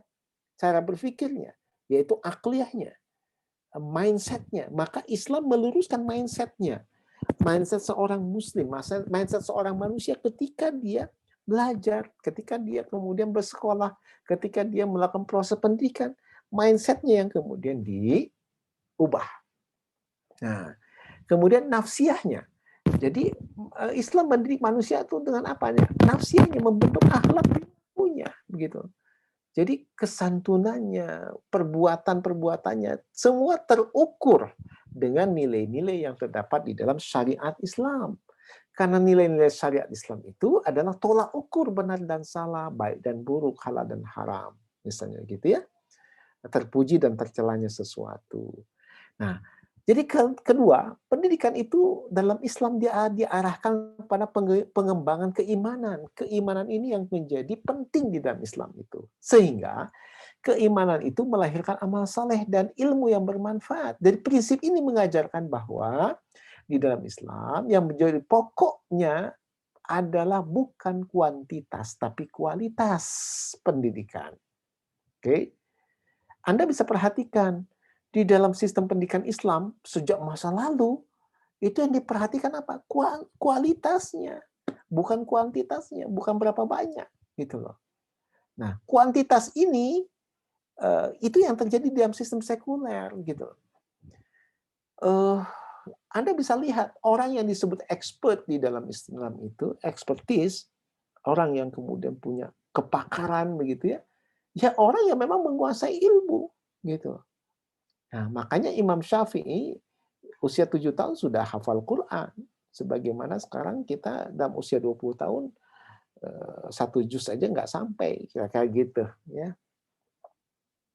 cara berpikirnya, yaitu akliyahnya, mindsetnya. Maka Islam meluruskan mindsetnya, mindset seorang Muslim, mindset seorang manusia ketika dia belajar, ketika dia kemudian bersekolah, ketika dia melakukan proses pendidikan, mindsetnya yang kemudian diubah. Nah, kemudian nafsiyahnya. Jadi Islam mendidik manusia itu dengan apanya? Nafsiyahnya, membentuk akhlak punya, begitu. Jadi kesantunannya, perbuatan-perbuatannya, semua terukur dengan nilai-nilai yang terdapat di dalam syariat Islam. Karena nilai-nilai syariat Islam itu adalah tolak ukur benar dan salah, baik dan buruk, halal dan haram. Misalnya gitu ya. Terpuji dan tercelanya sesuatu. Nah, jadi kedua, pendidikan itu dalam Islam diarahkan pada pengembangan keimanan. Keimanan ini yang menjadi penting di dalam Islam itu. Sehingga keimanan itu melahirkan amal saleh dan ilmu yang bermanfaat. Dari prinsip ini mengajarkan bahwa di dalam Islam yang menjadi pokoknya adalah bukan kuantitas tapi kualitas pendidikan. Oke. Anda bisa perhatikan di dalam sistem pendidikan Islam sejak masa lalu itu yang diperhatikan apa? Kualitasnya, bukan kuantitasnya, bukan berapa banyak gitu loh. Nah, kuantitas ini itu yang terjadi dalam sistem sekuler gitu. Anda bisa lihat orang yang disebut expert di dalam Islam itu, expertise, orang yang kemudian punya kepakaran begitu ya, ya orang yang memang menguasai ilmu gitu. Nah, makanya Imam Syafi'i usia 7 tahun sudah hafal Quran, sebagaimana sekarang kita dalam usia 20 tahun 1 juz aja nggak sampai, kira-kira gitu ya.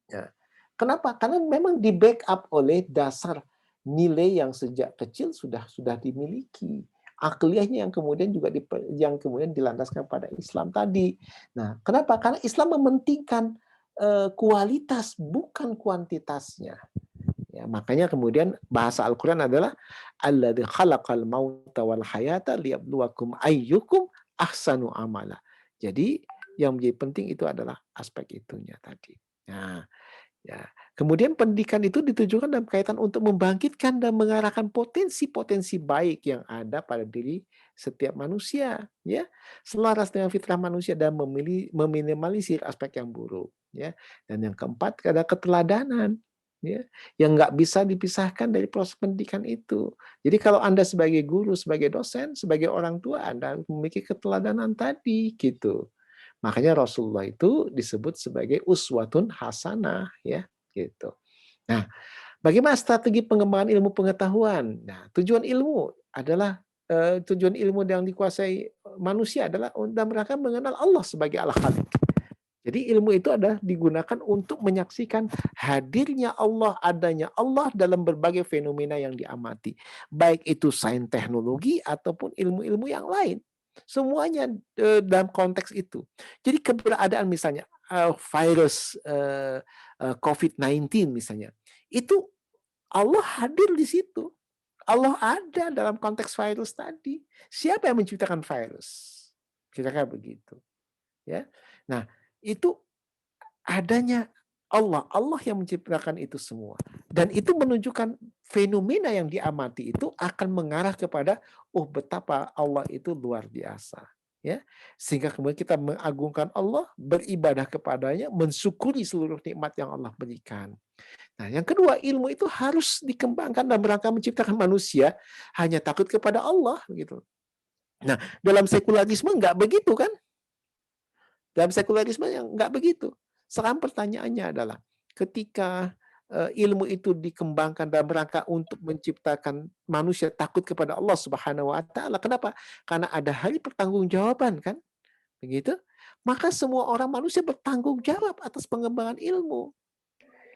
Nah, kenapa? Karena memang di backup oleh dasar nilai yang sejak kecil sudah dimiliki. Akliyahnya yang kemudian juga dilandaskan pada Islam tadi. Nah, kenapa? Karena Islam mementingkan kualitas bukan kuantitasnya. Ya, makanya kemudian bahasa Al-Qur'an adalah alladzi khalaqal mauta wal hayata liyabluwakum ayyukum ahsanu amala. Jadi yang menjadi penting itu adalah aspek itunya tadi. Nah, ya. Kemudian pendidikan itu ditujukan dalam kaitan untuk membangkitkan dan mengarahkan potensi-potensi baik yang ada pada diri setiap manusia, ya, selaras dengan fitrah manusia dan meminimalisir aspek yang buruk, ya. Dan yang keempat ada keteladanan, ya, yang nggak bisa dipisahkan dari proses pendidikan itu. Jadi kalau Anda sebagai guru, sebagai dosen, sebagai orang tua, Anda memiliki keteladanan tadi, gitu. Makanya Rasulullah itu disebut sebagai uswatun hasanah, ya, gitu. Nah, bagaimana strategi pengembangan ilmu pengetahuan? Nah, tujuan ilmu yang dikuasai manusia adalah dalam rangka mengenal Allah sebagai Al-Khaliq. Jadi ilmu itu adalah digunakan untuk menyaksikan hadirnya Allah, adanya Allah dalam berbagai fenomena yang diamati. Baik itu sains teknologi ataupun ilmu-ilmu yang lain. Semuanya dalam konteks itu. Jadi keberadaan misalnya virus COVID-19 misalnya, itu Allah hadir di situ. Allah ada dalam konteks virus tadi. Siapa yang menciptakan virus? Kira-kira begitu. Ya. Nah, itu adanya Allah yang menciptakan itu semua. Dan itu menunjukkan fenomena yang diamati itu akan mengarah kepada betapa Allah itu luar biasa, ya. Sehingga kemudian kita mengagungkan Allah, beribadah kepadanya, mensyukuri seluruh nikmat yang Allah berikan. Nah, yang kedua, ilmu itu harus dikembangkan dalam rangka menciptakan manusia hanya takut kepada Allah gitu. Nah, dalam sekularisme enggak begitu kan? Dalam sekularisme yang enggak begitu. Sekarang pertanyaannya adalah ketika ilmu itu dikembangkan dalam rangka untuk menciptakan manusia takut kepada Allah Subhanahu wa taala. Kenapa? Karena ada hari pertanggungjawaban kan? Begitu? Maka semua orang manusia bertanggung jawab atas pengembangan ilmu.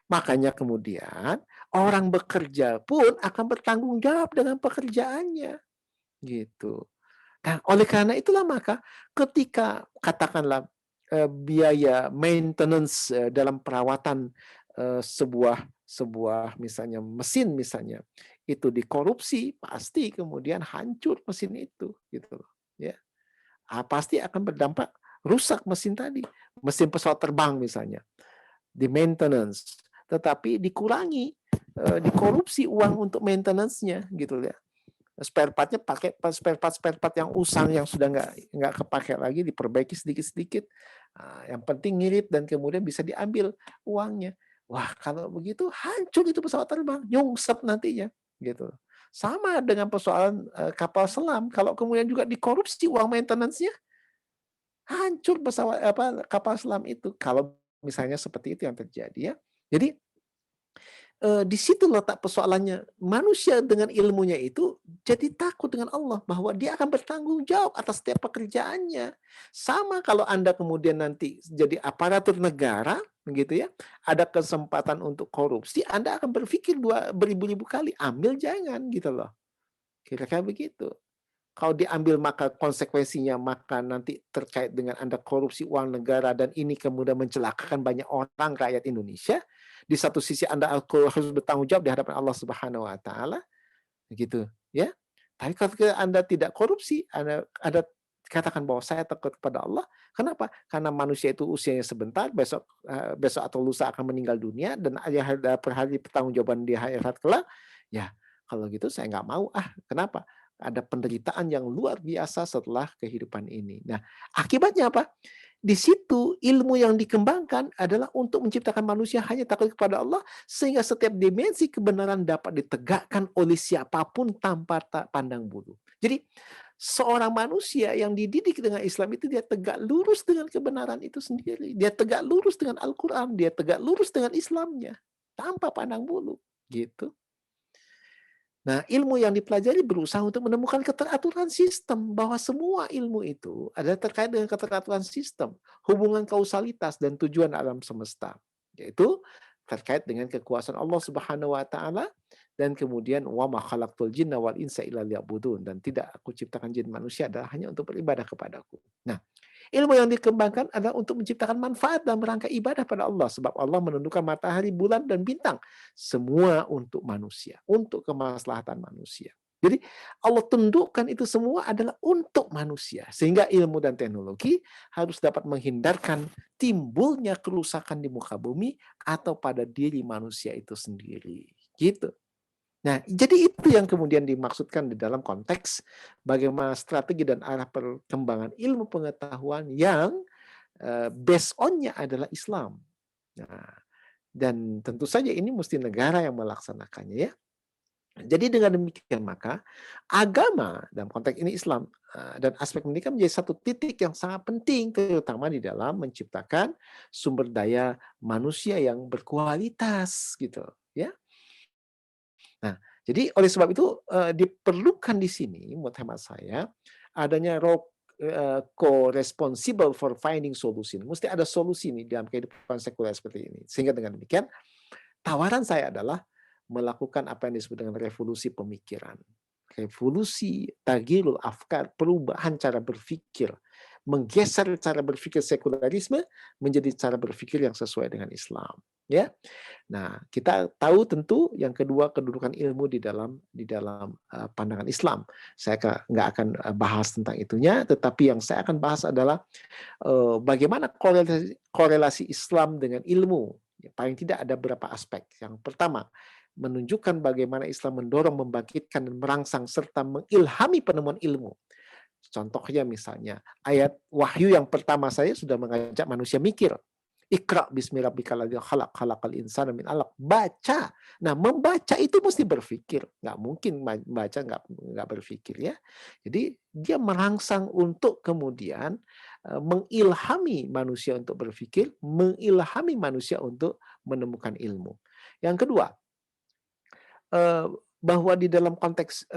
Makanya kemudian orang bekerja pun akan bertanggung jawab dengan pekerjaannya. Gitu. Nah, oleh karena itulah maka ketika katakanlah biaya maintenance dalam perawatan sebuah misalnya mesin misalnya itu dikorupsi, pasti kemudian hancur mesin itu gitu loh, ya. Pasti akan berdampak rusak mesin tadi, mesin pesawat terbang misalnya, di maintenance, tetapi dikurangi, dikorupsi uang untuk maintenance-nya gitu ya. Spare partnya pakai spare part yang usang yang sudah nggak kepake lagi, diperbaiki sedikit-sedikit. Yang penting ngirit dan kemudian bisa diambil uangnya. Wah, kalau begitu hancur itu pesawat terbang, nyungsep nantinya gitu. Sama dengan persoalan kapal selam, kalau kemudian juga dikorupsi uang maintenance-nya, hancur pesawat kapal selam itu. Kalau misalnya seperti itu yang terjadi ya. Jadi di situ letak persoalannya. Manusia dengan ilmunya itu jadi takut dengan Allah bahwa dia akan bertanggung jawab atas setiap pekerjaannya. Sama kalau Anda kemudian nanti jadi aparatur negara, begitu ya, ada kesempatan untuk korupsi, Anda akan berpikir beribu-ribu kali, ambil jangan gitu loh. Kira-kira begitu. Kalau diambil maka konsekuensinya maka nanti terkait dengan Anda korupsi uang negara dan ini kemudian mencelakakan banyak orang rakyat Indonesia. Di satu sisi Anda harus bertanggung jawab di hadapan Allah Subhanahu wa taala, begitu, ya. Tapi kalau Anda tidak korupsi, Anda katakan bahwa saya takut kepada Allah. Kenapa? Karena manusia itu usianya sebentar, besok atau lusa akan meninggal dunia dan ada hari pertanggungjawaban di akhirat kelak. Ya, kalau gitu saya nggak mau. Kenapa? Ada penderitaan yang luar biasa setelah kehidupan ini. Nah, akibatnya apa? Di situ ilmu yang dikembangkan adalah untuk menciptakan manusia hanya takut kepada Allah sehingga setiap dimensi kebenaran dapat ditegakkan oleh siapapun tanpa pandang bulu. Jadi seorang manusia yang dididik dengan Islam itu dia tegak lurus dengan kebenaran itu sendiri. Dia tegak lurus dengan Al-Quran. Dia tegak lurus dengan Islamnya tanpa pandang bulu. Gitu. Nah, ilmu yang dipelajari berusaha untuk menemukan keteraturan sistem, bahwa semua ilmu itu adalah terkait dengan keteraturan sistem, hubungan kausalitas dan tujuan alam semesta, yaitu terkait dengan kekuasaan Allah Subhanahu wa taala dan kemudian wa ma khalaqtul jinna wal insa illa liya'budun, dan tidak aku ciptakan jin manusia adalah hanya untuk beribadah kepadaku. Nah, ilmu yang dikembangkan adalah untuk menciptakan manfaat dalam rangka ibadah pada Allah, sebab Allah menundukkan matahari, bulan, dan bintang. Semua untuk manusia, untuk kemaslahatan manusia. Jadi Allah tundukkan itu semua adalah untuk manusia. Sehingga ilmu dan teknologi harus dapat menghindarkan timbulnya kerusakan di muka bumi atau pada diri manusia itu sendiri. Gitu. Nah, jadi itu yang kemudian dimaksudkan di dalam konteks bagaimana strategi dan arah perkembangan ilmu pengetahuan yang based on-nya adalah Islam. Nah, dan tentu saja ini mesti negara yang melaksanakannya ya. Jadi dengan demikian maka agama dalam konteks ini Islam dan aspek pendidikan menjadi satu titik yang sangat penting, terutama di dalam menciptakan sumber daya manusia yang berkualitas gitu ya. Nah, jadi oleh sebab itu diperlukan di sini menurut hemat saya adanya co-responsible for finding solution. Mesti ada solusi nih dalam kehidupan sekuler seperti ini. Sehingga dengan demikian tawaran saya adalah melakukan apa yang disebut dengan revolusi pemikiran. Revolusi taghyirul afkar, perubahan cara berpikir, menggeser cara berpikir sekularisme menjadi cara berpikir yang sesuai dengan Islam, ya. Nah, kita tahu tentu yang kedua kedudukan ilmu di dalam pandangan Islam. Saya nggak akan bahas tentang itunya, tetapi yang saya akan bahas adalah bagaimana korelasi Islam dengan ilmu. Paling tidak ada beberapa aspek. Yang pertama, menunjukkan bagaimana Islam mendorong, membangkitkan, dan merangsang serta mengilhami penemuan ilmu. Contohnya misalnya, ayat wahyu yang pertama saya sudah mengajak manusia mikir. Iqra bismi rabbikal ladzi khalaq, khalaqal insana min 'alaq. Baca. Nah, membaca itu mesti berpikir. Nggak mungkin baca nggak berpikir ya. Jadi dia merangsang untuk kemudian mengilhami manusia untuk berpikir, mengilhami manusia untuk menemukan ilmu. Yang kedua, bahwa di dalam konteks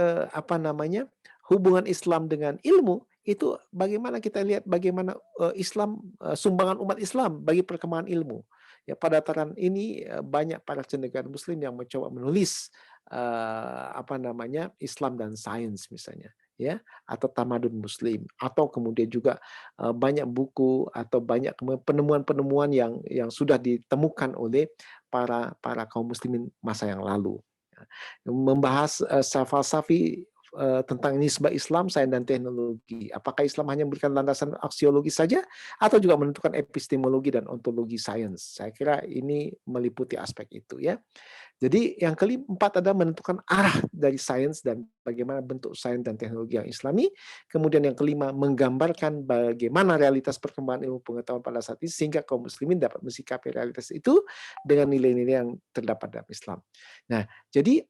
hubungan Islam dengan ilmu itu bagaimana kita lihat bagaimana Islam sumbangan umat Islam bagi perkembangan ilmu. Ya, pada tataran ini banyak para cendekiawan Muslim yang mencoba menulis Islam dan sains misalnya. ya, atau tamadun Muslim, atau kemudian juga banyak buku atau banyak penemuan-penemuan yang sudah ditemukan oleh para kaum muslimin masa yang lalu. Membahas falsafi tentang nisbah Islam, sains dan teknologi. Apakah Islam hanya memberikan landasan aksiologi saja atau juga menentukan epistemologi dan ontologi sains? Saya kira ini meliputi aspek itu ya. Jadi yang keempat adalah menentukan arah dari sains dan bagaimana bentuk sains dan teknologi yang Islami. Kemudian yang kelima menggambarkan bagaimana realitas perkembangan ilmu pengetahuan pada saat ini sehingga kaum muslimin dapat mensikapi realitas itu dengan nilai-nilai yang terdapat dalam Islam. Nah, jadi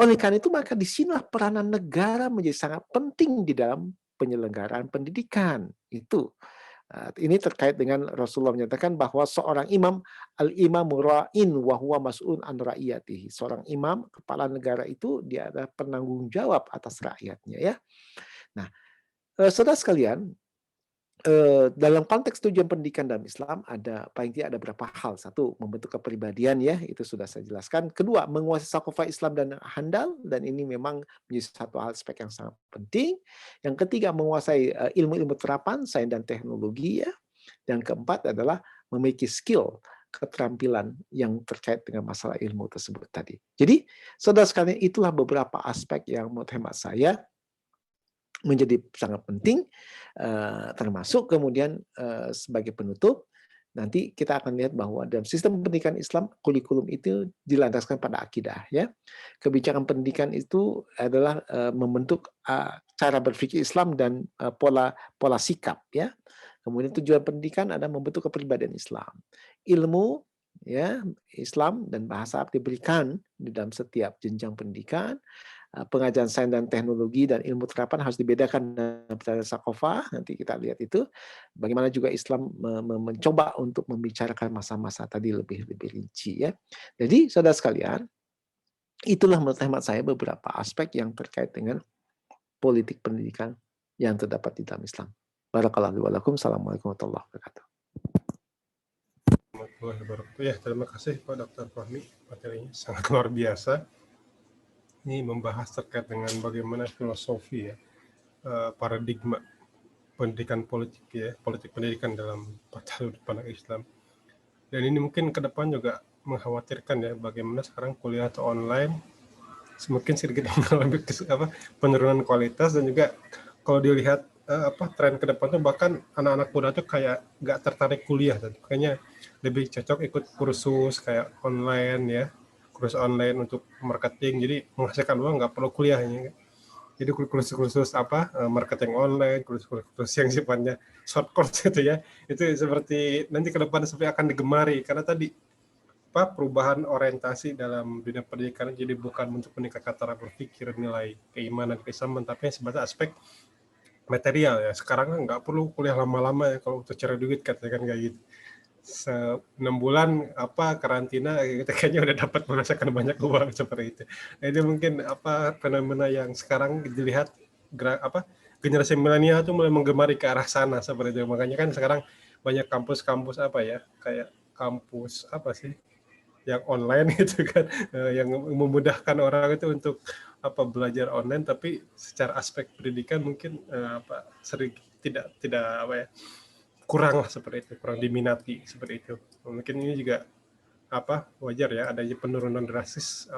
oleh karena itu maka disinilah peranan negara menjadi sangat penting di dalam penyelenggaraan pendidikan itu. Ini terkait dengan Rasulullah menyatakan bahwa seorang imam al-imamu ra'in wa huwa mas'ul an ra'iyatihi. Seorang imam, kepala negara itu dia adalah penanggung jawab atas rakyatnya ya. Nah, saudara sekalian, dalam konteks tujuan pendidikan dalam Islam ada paling tidak ada beberapa hal. Satu, membentuk kepribadian ya, itu sudah saya jelaskan. Kedua, menguasai sakofah Islam dan handal, dan ini memang menjadi satu aspek yang sangat penting. Yang ketiga, menguasai ilmu-ilmu terapan, sains dan teknologi ya. Dan keempat adalah memiliki skill, keterampilan yang terkait dengan masalah ilmu tersebut tadi. Jadi, saudara sekalian, itulah beberapa aspek yang menurut hemat saya menjadi sangat penting, termasuk kemudian sebagai penutup, nanti kita akan lihat bahwa dalam sistem pendidikan Islam, kurikulum itu dilandaskan pada akidah. Ya, kebijakan pendidikan itu adalah membentuk cara berpikir Islam dan pola sikap. Ya, kemudian tujuan pendidikan adalah membentuk kepribadian Islam. Ilmu ya Islam dan bahasa Arab diberikan di dalam setiap jenjang pendidikan. Pengajaran sains dan teknologi dan ilmu terapan harus dibedakan dengan pelajaran sakofah. Nanti kita lihat itu. Bagaimana juga Islam mencoba untuk membicarakan masa-masa tadi lebih rinci ya. Jadi saudara sekalian, itulah menurut hemat saya beberapa aspek yang terkait dengan politik pendidikan yang terdapat di dalam Islam. Barakallahu walakum. Assalamualaikum warahmatullahi wabarakatuh. Ya, terima kasih Pak Dr. Fahmi, materinya sangat luar biasa. Ini membahas terkait dengan bagaimana filosofi ya, paradigma pendidikan politik ya, politik pendidikan dalam sudut pandang Islam. Dan ini mungkin ke depan juga mengkhawatirkan ya, bagaimana sekarang kuliah atau online semakin sedikit mengalami penurunan kualitas, dan juga kalau dilihat tren ke depan tuh bahkan anak-anak muda tuh kayak nggak tertarik kuliah, makanya lebih cocok ikut kursus kayak online ya, kursus online untuk marketing, jadi menghasilkan uang nggak perlu kuliahnya. Jadi kursus-kursus marketing online, kursus yang sifatnya short course gitu ya, itu seperti nanti ke depan sampai akan digemari karena tadi perubahan orientasi dalam dunia pendidikan, jadi bukan untuk meningkatkan cara berpikir, nilai keimanan, keislaman, tapi sebatas aspek material ya. Sekarang kan nggak perlu kuliah lama-lama ya kalau untuk cari duit katanya kan kayak gitu. 6 bulan karantina kita kayaknya udah dapat merasakan banyak uang seperti itu. Nah, itu mungkin fenomena yang sekarang dilihat generasi milenial itu mulai menggemari ke arah sana seperti itu. Makanya kan sekarang banyak kampus-kampus kayak kampus yang online gitu kan, yang memudahkan orang itu untuk belajar online, tapi secara aspek pendidikan mungkin sering tidak kurang lah seperti itu, kurang diminati seperti itu. Mungkin ini juga wajar ya adanya penurunan drastis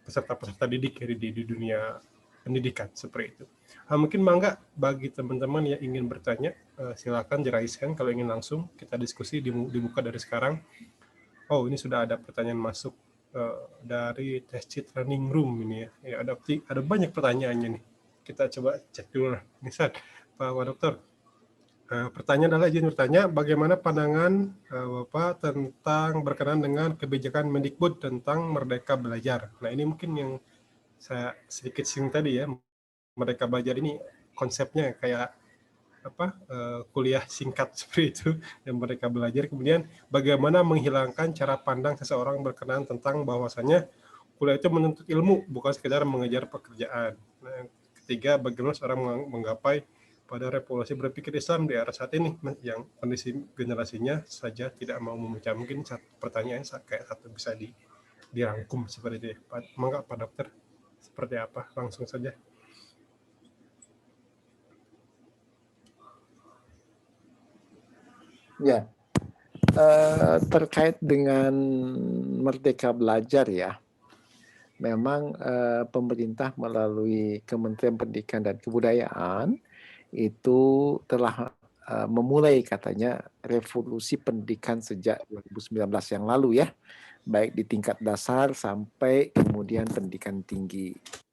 peserta-peserta didik di dunia pendidikan seperti itu. Mungkin Mangga bagi teman-teman yang ingin bertanya, silakan diraiskan. Kalau ingin langsung kita diskusi dibuka dari sekarang. Oh, ini sudah ada pertanyaan masuk dari test sheet running room ini ya. Ada banyak pertanyaannya nih. Kita coba cek dulu lah. Misal Pak Dokter. Pertanyaan adalah izin bertanya, bagaimana pandangan Bapak tentang berkenaan dengan kebijakan Mendikbud tentang Merdeka Belajar. Nah, ini mungkin yang saya sedikit singgung tadi ya, Merdeka Belajar ini konsepnya kayak kuliah singkat seperti itu, dan Merdeka Belajar. Kemudian bagaimana menghilangkan cara pandang seseorang berkenaan tentang bahwasannya kuliah itu menuntut ilmu, bukan sekedar mengejar pekerjaan. Nah, ketiga, bagaimana seorang menggapai pada revolusi berpikir Islam di era saat ini yang kondisi generasinya saja tidak mau membaca. Mungkin pertanyaan kayak satu bisa dirangkum seperti itu. Mangga Pak Dokter, seperti apa? Langsung saja. Ya, terkait dengan Merdeka Belajar ya, memang pemerintah melalui Kementerian Pendidikan dan Kebudayaan itu telah memulai katanya revolusi pendidikan sejak 2019 yang lalu ya, baik di tingkat dasar sampai kemudian pendidikan tinggi.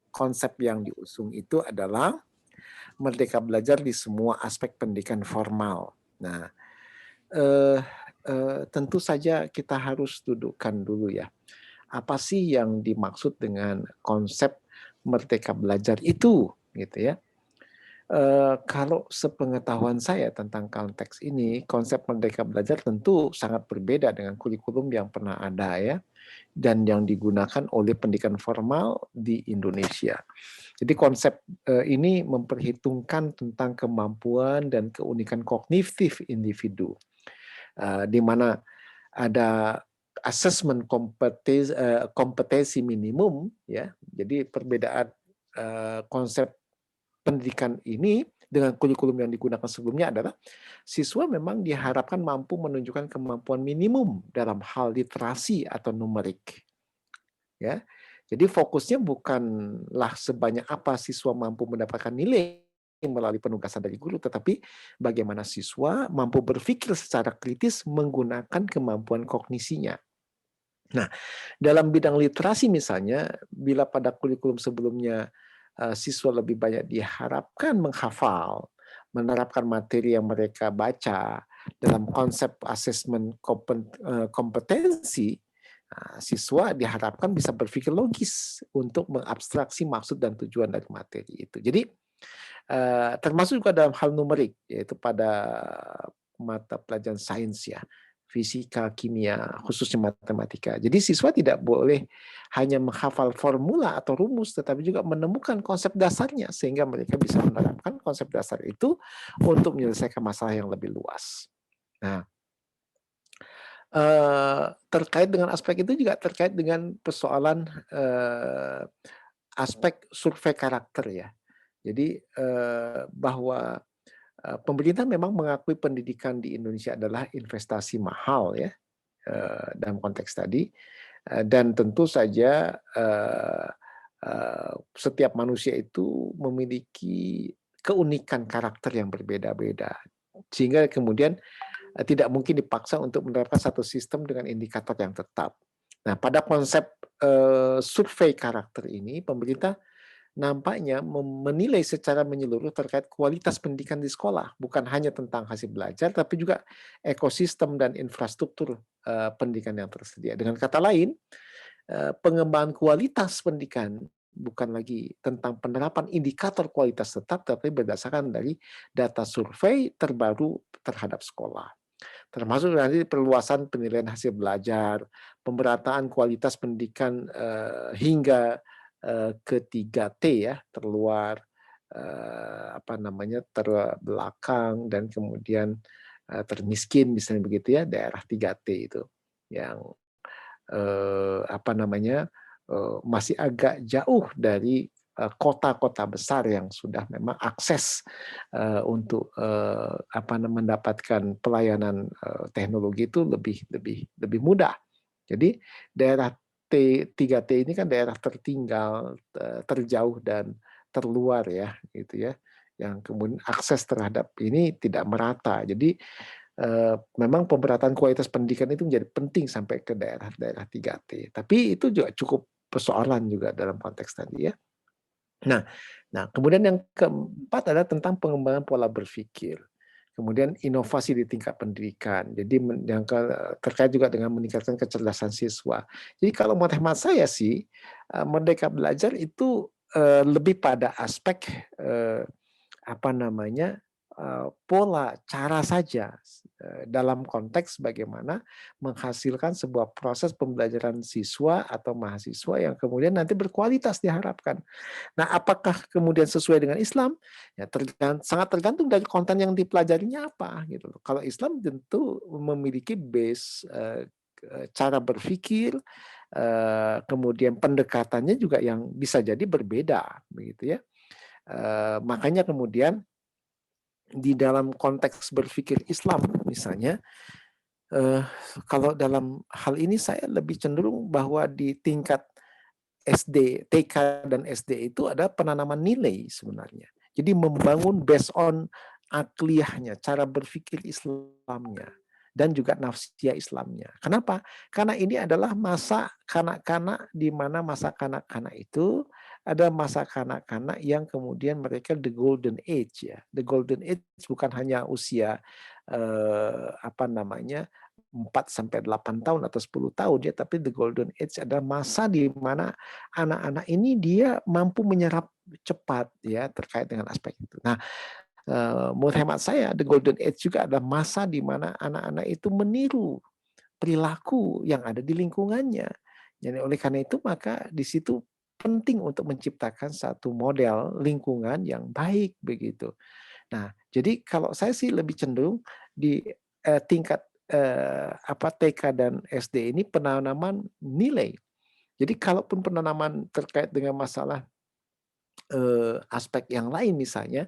Konsep yang diusung itu adalah Merdeka Belajar di semua aspek pendidikan formal. Nah, tentu saja kita harus dudukkan dulu ya, apa sih yang dimaksud dengan konsep Merdeka Belajar itu, gitu ya. Kalau sepengetahuan saya tentang konteks ini, konsep Merdeka Belajar tentu sangat berbeda dengan kurikulum yang pernah ada ya, dan yang digunakan oleh pendidikan formal di Indonesia. Jadi konsep ini memperhitungkan tentang kemampuan dan keunikan kognitif individu, di mana ada asesmen kompetensi minimum ya. Jadi perbedaan konsep pendidikan ini dengan kurikulum yang digunakan sebelumnya adalah siswa memang diharapkan mampu menunjukkan kemampuan minimum dalam hal literasi atau numerik. Ya. Jadi fokusnya bukanlah sebanyak apa siswa mampu mendapatkan nilai melalui penugasan dari guru, tetapi bagaimana siswa mampu berpikir secara kritis menggunakan kemampuan kognisinya. Nah, dalam bidang literasi misalnya, bila pada kurikulum sebelumnya siswa lebih banyak diharapkan menghafal, menerapkan materi yang mereka baca dalam konsep asesmen kompetensi, siswa diharapkan bisa berpikir logis untuk mengabstraksi maksud dan tujuan dari materi itu. Jadi termasuk juga dalam hal numerik, yaitu pada mata pelajaran sains ya, fisika, kimia, khususnya matematika. Jadi siswa tidak boleh hanya menghafal formula atau rumus, tetapi juga menemukan konsep dasarnya sehingga mereka bisa menerapkan konsep dasar itu untuk menyelesaikan masalah yang lebih luas. Nah, terkait dengan aspek itu juga terkait dengan persoalan aspek survei karakter ya. Jadi bahwa pemerintah memang mengakui pendidikan di Indonesia adalah investasi mahal ya, dalam konteks tadi, dan tentu saja setiap manusia itu memiliki keunikan karakter yang berbeda-beda, sehingga kemudian tidak mungkin dipaksa untuk menerapkan satu sistem dengan indikator yang tetap. Nah, pada konsep survei karakter ini, pemerintah nampaknya menilai secara menyeluruh terkait kualitas pendidikan di sekolah, bukan hanya tentang hasil belajar, tapi juga ekosistem dan infrastruktur pendidikan yang tersedia. Dengan kata lain, pengembangan kualitas pendidikan bukan lagi tentang penerapan indikator kualitas tetap, tapi berdasarkan dari data survei terbaru terhadap sekolah. Termasuk nanti perluasan penilaian hasil belajar, pemerataan kualitas pendidikan hingga ke 3T ya, terluar, terbelakang dan kemudian termiskin misalnya begitu ya, daerah 3T itu yang masih agak jauh dari kota-kota besar yang sudah memang akses untuk mendapatkan pelayanan teknologi itu lebih mudah. Jadi daerah 3T ini kan daerah tertinggal, terjauh dan terluar ya, gitu ya. Yang kemudian akses terhadap ini tidak merata. Jadi memang pemerataan kualitas pendidikan itu menjadi penting sampai ke daerah-daerah 3T. Tapi itu juga cukup persoalan juga dalam konteks tadi ya. Nah, kemudian yang keempat adalah tentang pengembangan pola berpikir. Kemudian inovasi di tingkat pendidikan. Jadi yang terkait juga dengan meningkatkan kecerdasan siswa. Jadi kalau menurut hemat saya sih, Merdeka Belajar itu lebih pada aspek pola, cara saja dalam konteks bagaimana menghasilkan sebuah proses pembelajaran siswa atau mahasiswa yang kemudian nanti berkualitas diharapkan. Nah, apakah kemudian sesuai dengan Islam? Ya sangat tergantung dari konten yang dipelajarinya apa gitu. Kalau Islam tentu memiliki base cara berpikir, kemudian pendekatannya juga yang bisa jadi berbeda begitu ya. Makanya kemudian di dalam konteks berpikir Islam misalnya, kalau dalam hal ini saya lebih cenderung bahwa di tingkat SD, TK dan SD itu ada penanaman nilai sebenarnya. Jadi membangun based on akliyahnya, cara berpikir Islamnya, dan juga nafsiyah Islamnya. Kenapa? Karena ini adalah masa kanak-kanak, di mana masa kanak-kanak itu ada masa kanak-kanak yang kemudian mereka the golden age ya. The golden age bukan hanya usia 4 sampai 8 tahun atau 10 tahun ya, tapi the golden age adalah masa di mana anak-anak ini dia mampu menyerap cepat ya terkait dengan aspek itu. Nah, menurut hemat saya the golden age juga adalah masa di mana anak-anak itu meniru perilaku yang ada di lingkungannya. Jadi oleh karena itu maka di situ penting untuk menciptakan satu model lingkungan yang baik begitu. Nah, jadi kalau saya sih lebih cenderung di tingkat TK dan SD ini penanaman nilai. Jadi kalaupun penanaman terkait dengan masalah aspek yang lain misalnya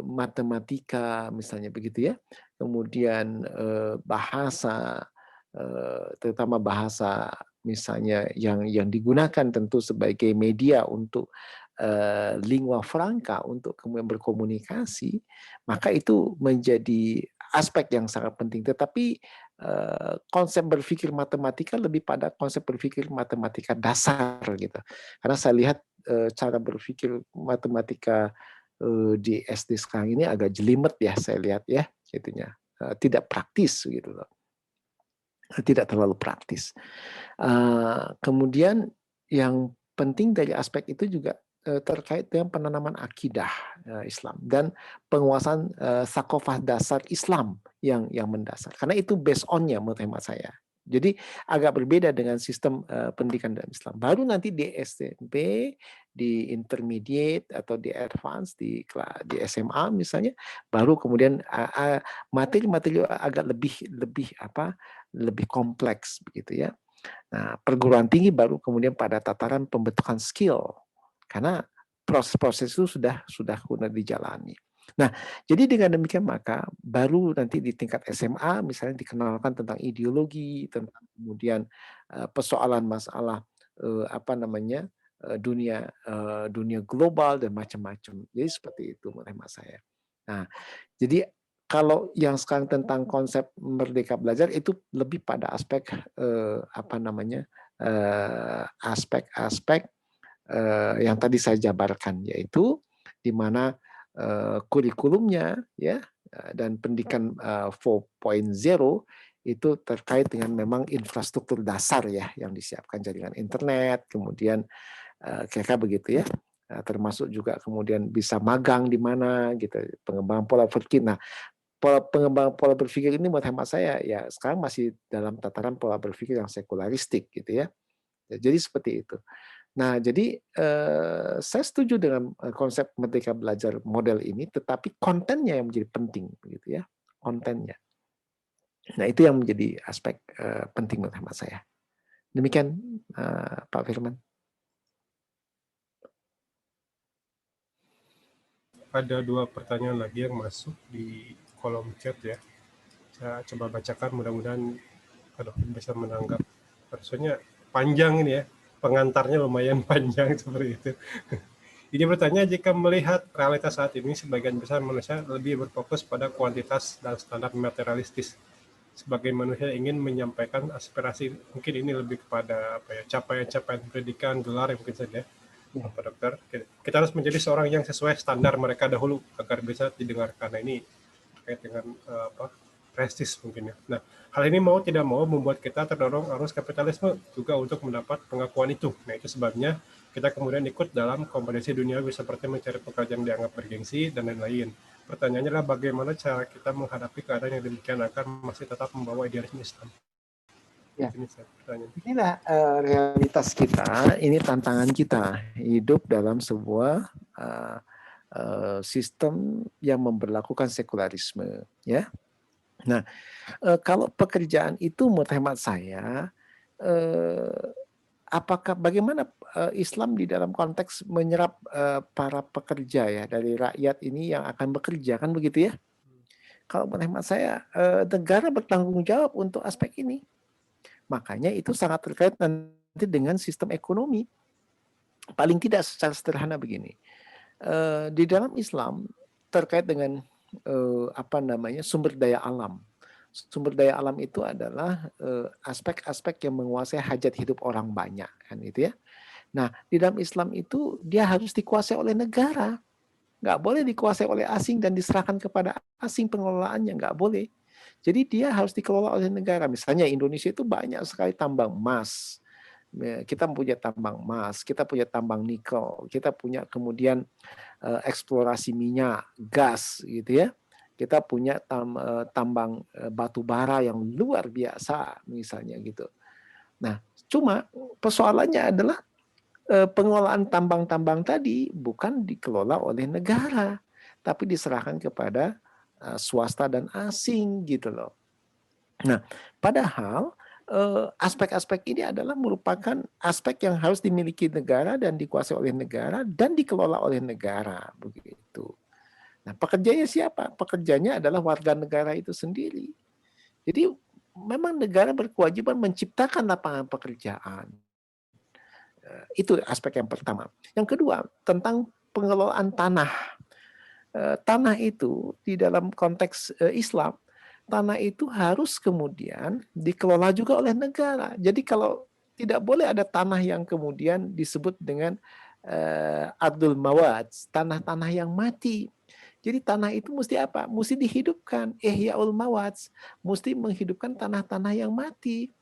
matematika misalnya begitu ya, kemudian bahasa, terutama bahasa misalnya yang digunakan tentu sebagai media untuk lingua franca untuk kemudian berkomunikasi, maka itu menjadi aspek yang sangat penting. Tetapi konsep berpikir matematika lebih pada konsep berpikir matematika dasar gitu. Karena saya lihat cara berpikir matematika di SD sekarang ini agak jelimet ya saya lihat ya, gitunya. Tidak praktis gitu loh. Tidak terlalu praktis. Kemudian yang penting dari aspek itu juga terkait dengan penanaman akidah Islam dan penguasaan sakofah dasar Islam yang mendasar. Karena itu based on-nya menurut hemat saya. Jadi agak berbeda dengan sistem pendidikan dalam Islam. Baru nanti di SMP, di intermediate atau di advance, di SMA misalnya, baru kemudian materi-materi agak lebih kompleks begitu ya. Nah, perguruan tinggi baru kemudian pada tataran pembentukan skill. Karena proses-proses itu sudah kemudian dijalani. Nah, jadi dengan demikian maka baru nanti di tingkat SMA misalnya dikenalkan tentang ideologi, tentang kemudian persoalan masalah dunia global dan macam-macam. Jadi seperti itu menurut hemat saya. Nah, jadi kalau yang sekarang tentang konsep merdeka belajar itu lebih pada aspek aspek-aspek yang tadi saya jabarkan, yaitu di mana kurikulumnya ya dan pendidikan 4.0 itu terkait dengan memang infrastruktur dasar ya yang disiapkan, jaringan internet, kemudian kira-kira begitu ya, termasuk juga kemudian bisa magang di mana gitu, pengembangan pola pikir. Nah, pengembangan pola berpikir ini menurut hemat saya ya sekarang masih dalam tataran pola berpikir yang sekularistik gitu ya. Jadi seperti itu. Nah, jadi saya setuju dengan konsep merdeka belajar model ini, tetapi kontennya yang menjadi penting, gitu ya, kontennya. Nah, itu yang menjadi aspek penting menurut hemat saya. Demikian, Pak Firman. Ada 2 pertanyaan lagi yang masuk di kolom chat ya. Saya coba bacakan, mudah-mudahan bisa menanggap. Maksudnya panjang ini ya, pengantarnya lumayan panjang seperti itu. Ini bertanya, jika melihat realitas saat ini, sebagian besar manusia lebih berfokus pada kuantitas dan standar materialistis. Sebagai manusia ingin menyampaikan aspirasi, mungkin ini lebih kepada capaian-capaian pendidikan, gelar yang mungkin saja, Bapak Dokter. Kita harus menjadi seorang yang sesuai standar mereka dahulu agar bisa didengarkan. Nah, ini terkait dengan prestis mungkin ya. Nah, hal ini mau tidak mau membuat kita terdorong arus kapitalisme juga untuk mendapat pengakuan itu. Nah, itu sebabnya kita kemudian ikut dalam kompetisi duniawi seperti mencari pekerjaan yang dianggap bergengsi dan lain-lain. Pertanyaannya adalah bagaimana cara kita menghadapi keadaan yang demikian agar masih tetap membawa idealisme Islam. Ya. Inilah realitas kita, ini tantangan kita hidup dalam sebuah sistem yang memberlakukan sekularisme, ya. Nah, kalau pekerjaan itu menurut hemat saya, bagaimana Islam di dalam konteks menyerap para pekerja ya dari rakyat ini yang akan bekerja, kan begitu ya? Kalau menurut hemat saya negara bertanggung jawab untuk aspek ini. Makanya itu sangat terkait nanti dengan sistem ekonomi. Paling tidak secara sederhana begini. Di dalam Islam terkait dengan apa namanya sumber daya alam. Sumber daya alam itu adalah aspek-aspek yang menguasai hajat hidup orang banyak, kan itu ya. Nah, di dalam Islam itu dia harus dikuasai oleh negara. Nggak boleh dikuasai oleh asing dan diserahkan kepada asing pengelolaannya, nggak boleh. Jadi dia harus dikelola oleh negara. Misalnya Indonesia itu banyak sekali tambang emas. Kita punya tambang emas, kita punya tambang nikel, kita punya kemudian eksplorasi minyak, gas gitu ya. Kita punya tambang batu bara yang luar biasa misalnya gitu. Nah, cuma persoalannya adalah pengelolaan tambang-tambang tadi bukan dikelola oleh negara, tapi diserahkan kepada swasta dan asing gitu loh. Nah, padahal aspek-aspek ini adalah merupakan aspek yang harus dimiliki negara dan dikuasai oleh negara dan dikelola oleh negara begitu. Nah, pekerjanya siapa? Pekerjanya adalah warga negara itu sendiri. Jadi memang negara berkewajiban menciptakan lapangan pekerjaan. Itu aspek yang pertama. Yang kedua, tentang pengelolaan tanah. Tanah itu di dalam konteks Islam, tanah itu harus kemudian dikelola juga oleh negara. Jadi kalau tidak boleh ada tanah yang kemudian disebut dengan ardul mawad, tanah-tanah yang mati. Jadi tanah itu mesti apa? Mesti dihidupkan. Ihyaul mawad, mesti menghidupkan tanah-tanah yang mati.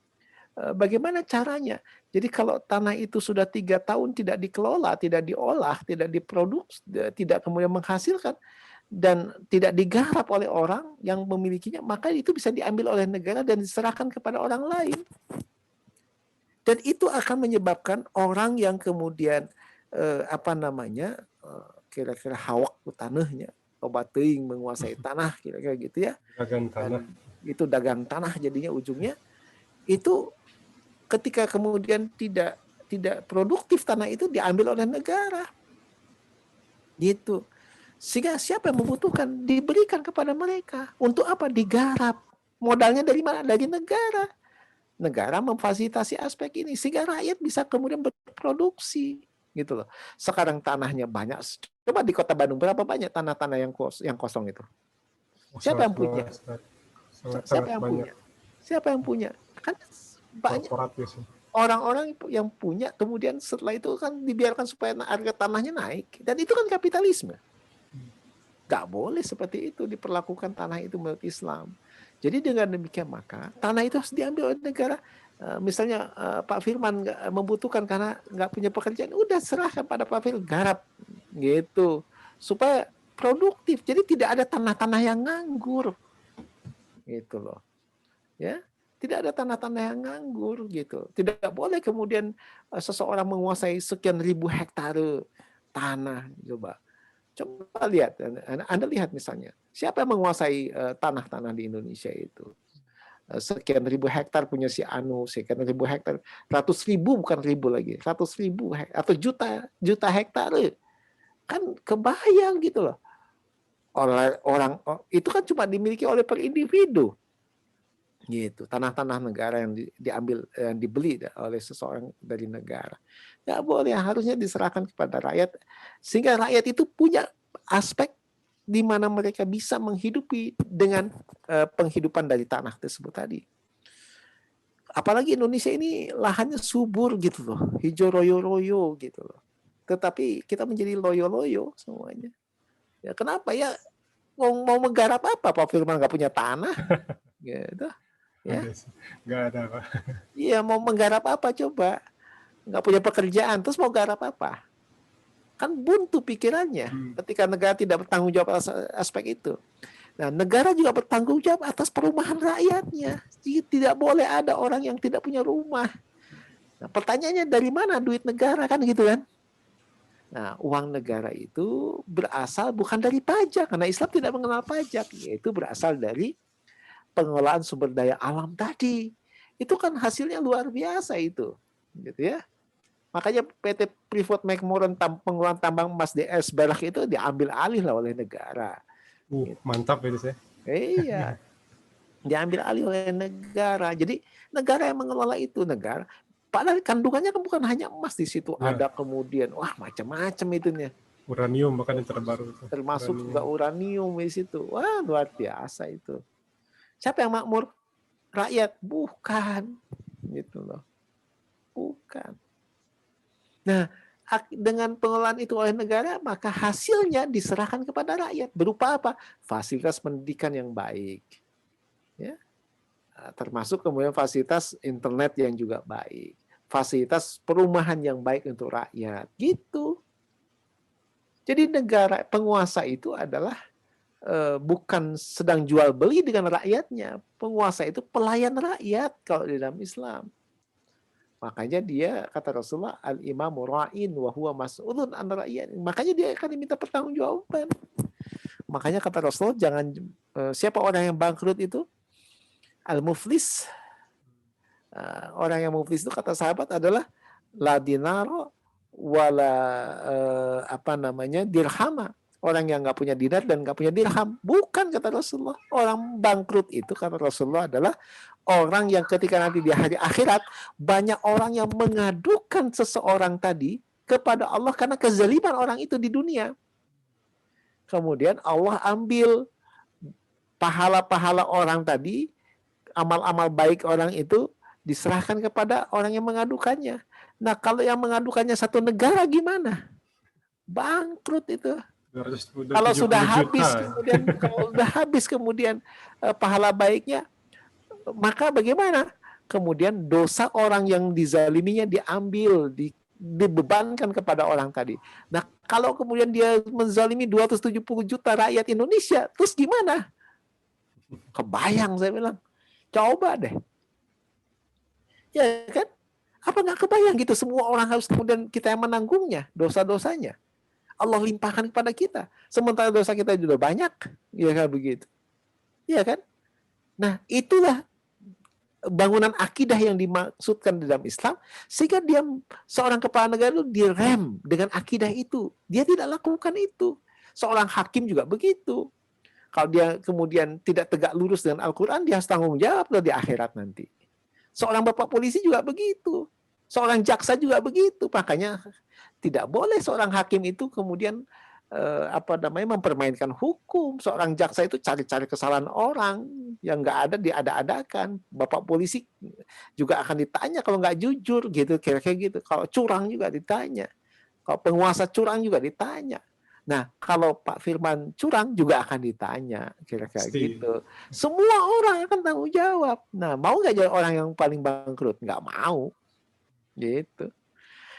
Bagaimana caranya? Jadi kalau tanah itu sudah 3 tahun tidak dikelola, tidak diolah, tidak diproduksi, tidak kemudian menghasilkan, dan tidak digarap oleh orang yang memilikinya, maka itu bisa diambil oleh negara dan diserahkan kepada orang lain. Dan itu akan menyebabkan orang yang kemudian kira-kira hawak ke tanahnya, obat teuing menguasai tanah, kira-kira gitu ya. Dagang tanah. Itu dagang tanah jadinya ujungnya. Itu ketika kemudian tidak produktif, tanah itu diambil oleh negara. Gitu. Sehingga siapa yang membutuhkan diberikan kepada mereka. Untuk apa? Digarap. Modalnya dari mana? Dari negara. Negara memfasilitasi aspek ini sehingga rakyat bisa kemudian berproduksi gitu loh. Sekarang tanahnya banyak. Coba di Kota Bandung berapa banyak tanah-tanah yang kosong itu? Siapa yang punya? Siapa yang punya? Siapa yang punya? Kan banyak orang-orang yang punya, kemudian setelah itu kan dibiarkan supaya harga tanahnya naik, dan itu kan kapitalisme. Gak boleh seperti itu diperlakukan tanah itu menurut Islam. Jadi dengan demikian maka tanah itu harus diambil oleh negara. Misalnya Pak Firman membutuhkan karena nggak punya pekerjaan, udah serahkan pada Pak Firman, garap gitu supaya produktif. Jadi tidak ada tanah-tanah yang nganggur gitu loh, ya. Tidak ada tanah-tanah yang nganggur gitu. Tidak boleh kemudian seseorang menguasai sekian ribu hektare tanah. Coba lihat, Anda lihat misalnya, siapa yang menguasai tanah-tanah di Indonesia itu? Sekian ribu hektar punya si Anu, sekian ribu hektar, ratus ribu bukan ribu lagi, ratus ribu atau juta hektare. Kan kebayang gitu loh. Orang itu kan cuma dimiliki oleh per individu. Gitu, tanah-tanah negara yang diambil, yang dibeli oleh seseorang dari negara. Nggak boleh, harusnya diserahkan kepada rakyat sehingga rakyat itu punya aspek di mana mereka bisa menghidupi dengan penghidupan dari tanah tersebut tadi. Apalagi Indonesia ini lahannya subur gitu loh, hijau royo-royo gitu loh. Tetapi kita menjadi loyo-loyo semuanya. Ya kenapa ya? Mau menggarap apa? Pak Firman nggak punya tanah, gitu. Ya, nggak ada Pak. Iya, mau menggarap apa coba? Nggak punya pekerjaan, terus mau garap apa? Kan buntu pikirannya ketika negara tidak bertanggung jawab atas aspek itu. Nah, negara juga bertanggung jawab atas perumahan rakyatnya. Jadi tidak boleh ada orang yang tidak punya rumah. Nah, pertanyaannya dari mana duit negara, kan gitu kan? Nah, uang negara itu berasal bukan dari pajak, karena Islam tidak mengenal pajak, yaitu berasal dari pengelolaan sumber daya alam tadi. Itu kan hasilnya luar biasa itu, gitu ya. Makanya PT Freeport McMoran pengelolaan tambang emas di Esberg itu diambil alih lah oleh negara. Mantap itu saya. Iya, diambil alih oleh negara. Jadi negara yang mengelola itu negara. Padahal kandungannya kan bukan hanya emas di situ, ada kemudian wah macam-macam itunya. Uranium bahkan yang terbaru itu. Termasuk juga uranium di situ. Wah, luar biasa itu. Siapa yang makmur? Rakyat? Bukan. Gitu loh. Bukan. Nah, dengan pengelolaan itu oleh negara, maka hasilnya diserahkan kepada rakyat. Berupa apa? Fasilitas pendidikan yang baik. Ya. Termasuk kemudian fasilitas internet yang juga baik. Fasilitas perumahan yang baik untuk rakyat. Gitu. Jadi negara, penguasa itu adalah bukan sedang jual beli dengan rakyatnya. Penguasa itu pelayan rakyat kalau di dalam Islam. Makanya dia, kata Rasulullah, al-imamu ra'in wa huwa mas'ulun an ra'iyat. Makanya dia akan diminta pertanggungjawaban. Makanya kata Rasulullah, jangan siapa orang yang bangkrut itu? Al-muflis. Orang yang muflis itu kata sahabat adalah la dinaro wala dirhama. Orang yang nggak punya dinar dan nggak punya dirham. Bukan, kata Rasulullah. Orang bangkrut itu, kata Rasulullah, adalah orang yang ketika nanti di hari akhirat, banyak orang yang mengadukan seseorang tadi kepada Allah karena kezaliman orang itu di dunia. Kemudian Allah ambil pahala-pahala orang tadi, amal-amal baik orang itu, diserahkan kepada orang yang mengadukannya. Nah, kalau yang mengadukannya satu negara gimana? Bangkrut itu. Kalau sudah habis kemudian pahala baiknya, maka bagaimana? Kemudian dosa orang yang dizaliminya diambil, dibebankan kepada orang tadi. Nah, kalau kemudian dia menzalimi 270 juta rakyat Indonesia, terus gimana? Kebayang, saya bilang. Coba deh. Ya kan? Apa nggak kebayang gitu? Semua orang harus kemudian kita yang menanggungnya, dosa-dosanya. Allah limpahkan kepada kita. Sementara dosa kita sudah banyak. Ya kan begitu. Ya kan? Nah, itulah bangunan akidah yang dimaksudkan di dalam Islam, sehingga dia seorang kepala negara itu direm dengan akidah itu. Dia tidak lakukan itu. Seorang hakim juga begitu. Kalau dia kemudian tidak tegak lurus dengan Al-Quran, dia harus tanggung jawab di akhirat nanti. Seorang bapak polisi juga begitu. Seorang jaksa juga begitu. Makanya tidak boleh seorang hakim itu kemudian mempermainkan hukum. Seorang jaksa itu cari-cari kesalahan orang yang nggak ada, diada-adakan. Bapak polisi juga akan ditanya kalau nggak jujur gitu, kira-kira gitu. Kalau curang juga ditanya. Kalau penguasa curang juga ditanya. Nah, kalau Pak Firman curang juga akan ditanya, kira-kira gitu. Semua orang akan tanggung jawab. Nah, mau nggak jadi orang yang paling bangkrut? Nggak mau. Gitu.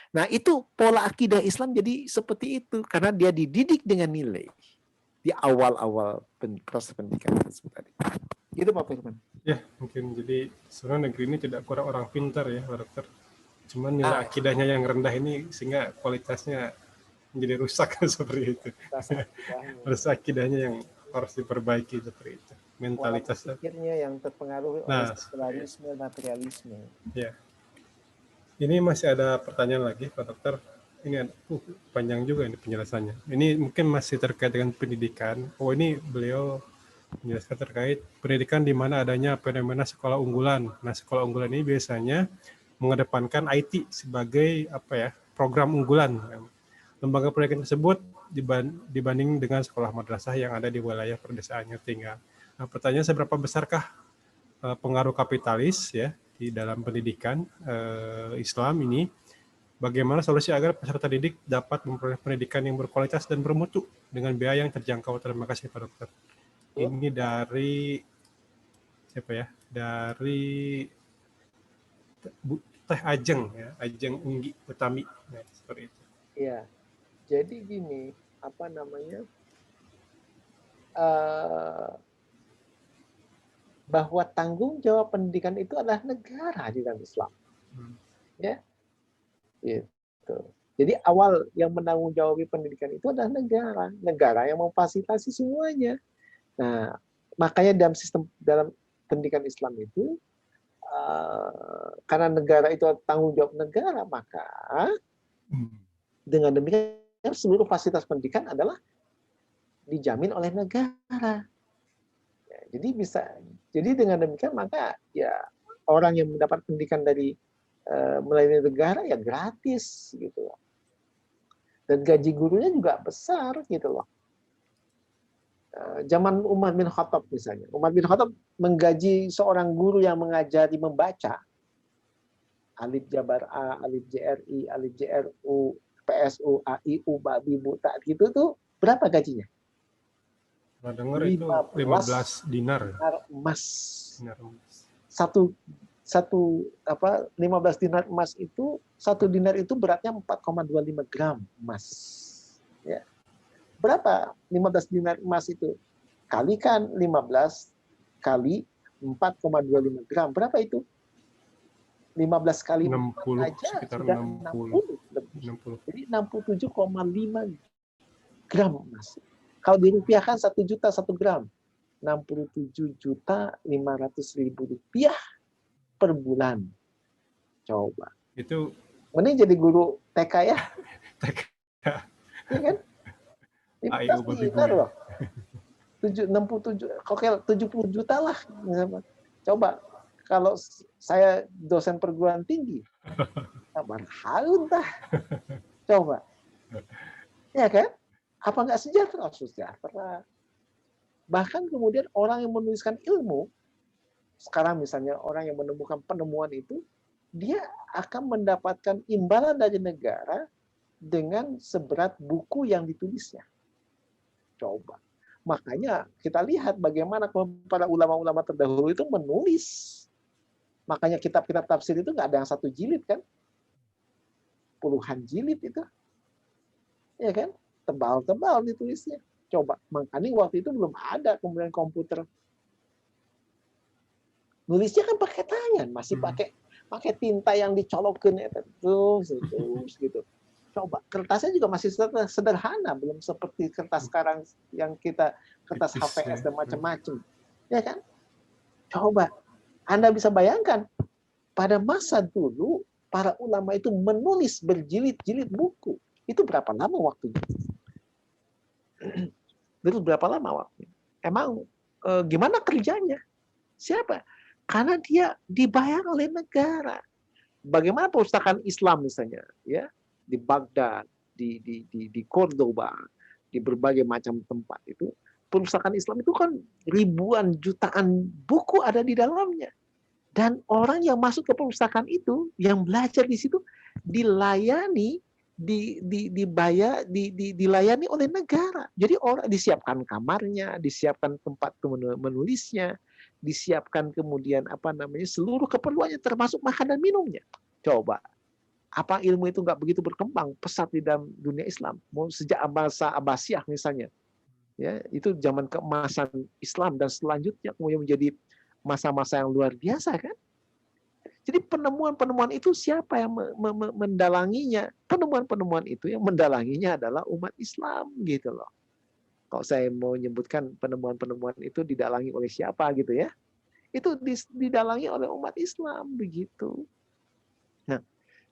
Nah, itu pola akidah Islam jadi seperti itu. Karena dia dididik dengan nilai. Di awal-awal proses pendidikan tersebut tadi. Itu Pak Firman. Ya, mungkin jadi sebenarnya negeri ini tidak kurang orang pintar ya, Pak Dokter. Cuman nilai akidahnya yang rendah ini sehingga kualitasnya menjadi rusak seperti itu. Harus akidahnya yang harus diperbaiki seperti itu. Mentalitasnya. Pikirnya yang terpengaruh oleh sekularisme, materialisme. Ya. Ini masih ada pertanyaan lagi, Pak Dokter. Ini panjang juga ini penjelasannya. Ini mungkin masih terkait dengan pendidikan. Oh, ini beliau menjelaskan terkait pendidikan di mana adanya fenomena sekolah unggulan. Nah, sekolah unggulan ini biasanya mengedepankan IT sebagai program unggulan. Lembaga pendidikan tersebut dibanding dengan sekolah madrasah yang ada di wilayah perdesaannya tinggal. Nah, pertanyaan seberapa besarkah pengaruh kapitalis ya di dalam pendidikan Islam ini? Bagaimana solusi agar peserta didik dapat memperoleh pendidikan yang berkualitas dan bermutu dengan biaya yang terjangkau? Terima kasih Pak Dokter. Ini dari siapa ya? Dari Teh Ajeng ya, Ajeng Unggi Utami. Nah, seperti itu. Iya. Jadi gini, bahwa tanggung jawab pendidikan itu adalah negara di dalam Islam. Ya. Gitu. Jadi awal yang menanggung jawab pendidikan itu adalah negara. Negara yang memfasilitasi semuanya. Nah, makanya dalam pendidikan Islam itu karena negara itu tanggung jawab negara, maka dengan demikian seluruh fasilitas pendidikan adalah dijamin oleh negara. Ya, jadi dengan demikian maka ya orang yang mendapat pendidikan dari melalui negara ya gratis gitu loh. Dan gaji gurunya juga besar gitu loh. Zaman Umar bin Khattab misalnya, Umar bin Khattab menggaji seorang guru yang mengajari membaca alif jabar A, alif JRI, alif JRU, PSU, AIU, babi buta gitu tuh berapa gajinya? Pernah dengar itu 15 dinar. Dinar emas. Dinar emas. Satu 15 dinar emas itu, satu dinar itu beratnya 4,25 gram emas. Ya. Berapa 15 dinar emas itu? Kalikan 15 kali 4,25 gram. Berapa itu? 15 kali 60, aja sekitar sudah 60 lebih. 60. Jadi 67,5 gram emas. Kalau dirupiahkan 1 juta 1 gram. 67.500.000 rupiah per bulan. Coba. Itu mending jadi guru TK ya. TK. Iya kan? AIU babi dinar bu. loh. 70 juta lah. Coba kalau saya dosen perguruan tinggi, kabar haun dah. Coba. Ya kan? Apa nggak sejahtera? Sejahtera. Bahkan kemudian orang yang menuliskan ilmu, sekarang misalnya orang yang menemukan penemuan itu, dia akan mendapatkan imbalan dari negara dengan seberat buku yang ditulisnya. Coba. Makanya kita lihat bagaimana para ulama-ulama terdahulu itu menulis. Makanya kitab-kitab tafsir itu nggak ada yang 1 jilid kan? Puluhan jilid itu. Ya kan? Tebal-tebal ditulisnya. Coba. Makanya waktu itu belum ada kemudian komputer. Nulisnya kan pakai tangan, masih pakai tinta yang dicolokkan ya, terus gitu. Coba, kertasnya juga masih sederhana, belum seperti kertas sekarang yang kita kertas HVS dan macam-macam. Ya kan? Coba, Anda bisa bayangkan pada masa dulu para ulama itu menulis berjilid-jilid buku. Itu berapa lama waktunya? Itu berapa lama waktunya? Emang gimana kerjanya? Siapa? Karena dia dibayar oleh negara. Bagaimana perpustakaan Islam misalnya, ya, di Baghdad, di Cordoba, di berbagai macam tempat itu, perpustakaan Islam itu kan ribuan jutaan buku ada di dalamnya. Dan orang yang masuk ke perpustakaan itu, yang belajar di situ, dilayani, dibayar, dilayani oleh negara. Jadi orang disiapkan kamarnya, disiapkan tempat menulisnya, disiapkan kemudian seluruh keperluannya termasuk makan dan minumnya. Coba, apa ilmu itu nggak begitu berkembang pesat di dalam dunia Islam? Mau sejak masa Abbasiyah misalnya, ya itu zaman keemasan Islam dan selanjutnya kemudian menjadi masa-masa yang luar biasa kan? Jadi penemuan-penemuan itu siapa yang mendalanginya? Penemuan-penemuan itu yang mendalanginya adalah umat Islam gitu loh. Kalau saya mau menyebutkan penemuan-penemuan itu didalangi oleh siapa gitu ya? Itu didalangi oleh umat Islam begitu. Nah,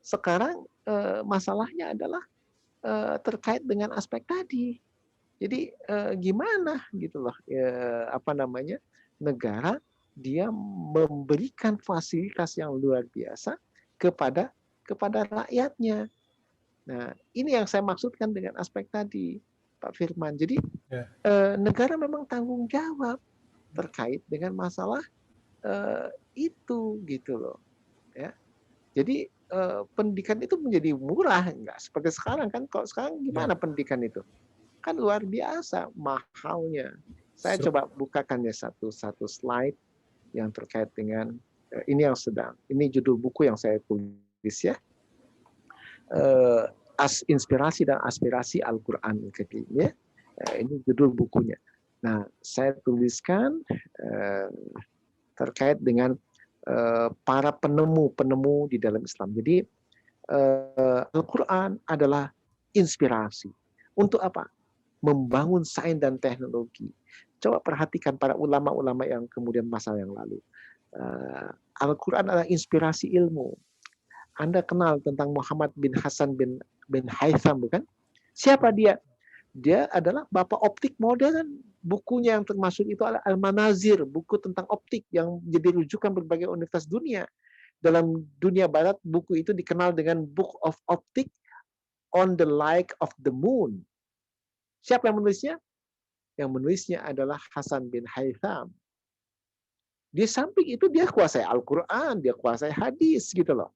sekarang masalahnya adalah terkait dengan aspek tadi. Jadi gimana gitu loh? Negara dia memberikan fasilitas yang luar biasa kepada rakyatnya. Nah, ini yang saya maksudkan dengan aspek tadi, Pak Firman. Jadi negara memang tanggung jawab terkait dengan masalah itu gitu loh. Ya, jadi pendidikan itu menjadi murah, enggak seperti sekarang kan? Kalau sekarang gimana pendidikan itu? Kan luar biasa mahalnya. Saya coba bukakan ya satu slide yang terkait dengan ini judul buku yang saya tulis ya. Inspirasi dan aspirasi Al-Qur'an Al-Karim ya. Ini judul bukunya. Nah, saya tuliskan terkait dengan para penemu di dalam Islam. Jadi Al-Qur'an adalah inspirasi. Untuk apa? Membangun sains dan teknologi. Coba perhatikan para ulama-ulama yang kemudian masa yang lalu. Al-Quran adalah inspirasi ilmu. Anda kenal tentang Muhammad bin Hasan bin Haytham, bukan? Siapa dia? Dia adalah bapak optik modern. Bukunya yang termasuk itu adalah Al-Manazir, buku tentang optik yang jadi rujukan berbagai universitas dunia. Dalam dunia barat, buku itu dikenal dengan Book of Optic on the Light of the Moon. Siapa yang menulisnya? Yang menulisnya adalah Hasan bin Haytham. Di samping itu dia kuasai Al-Quran, dia kuasai hadis gitu loh.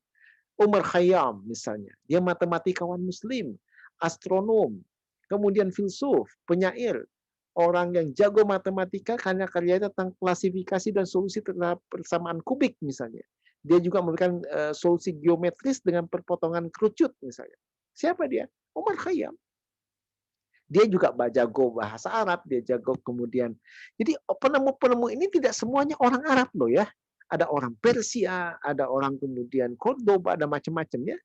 Umar Khayyam misalnya, dia matematikawan muslim, astronom, kemudian filsuf, penyair, orang yang jago matematika karena karyanya tentang klasifikasi dan solusi terhadap persamaan kubik misalnya. Dia juga memberikan solusi geometris dengan perpotongan kerucut misalnya. Siapa dia? Umar Khayyam. Dia juga jago bahasa Arab, dia jago kemudian. Jadi penemu-penemu ini tidak semuanya orang Arab loh ya. Ada orang Persia, ada orang kemudian Cordoba, ada macam-macam ya.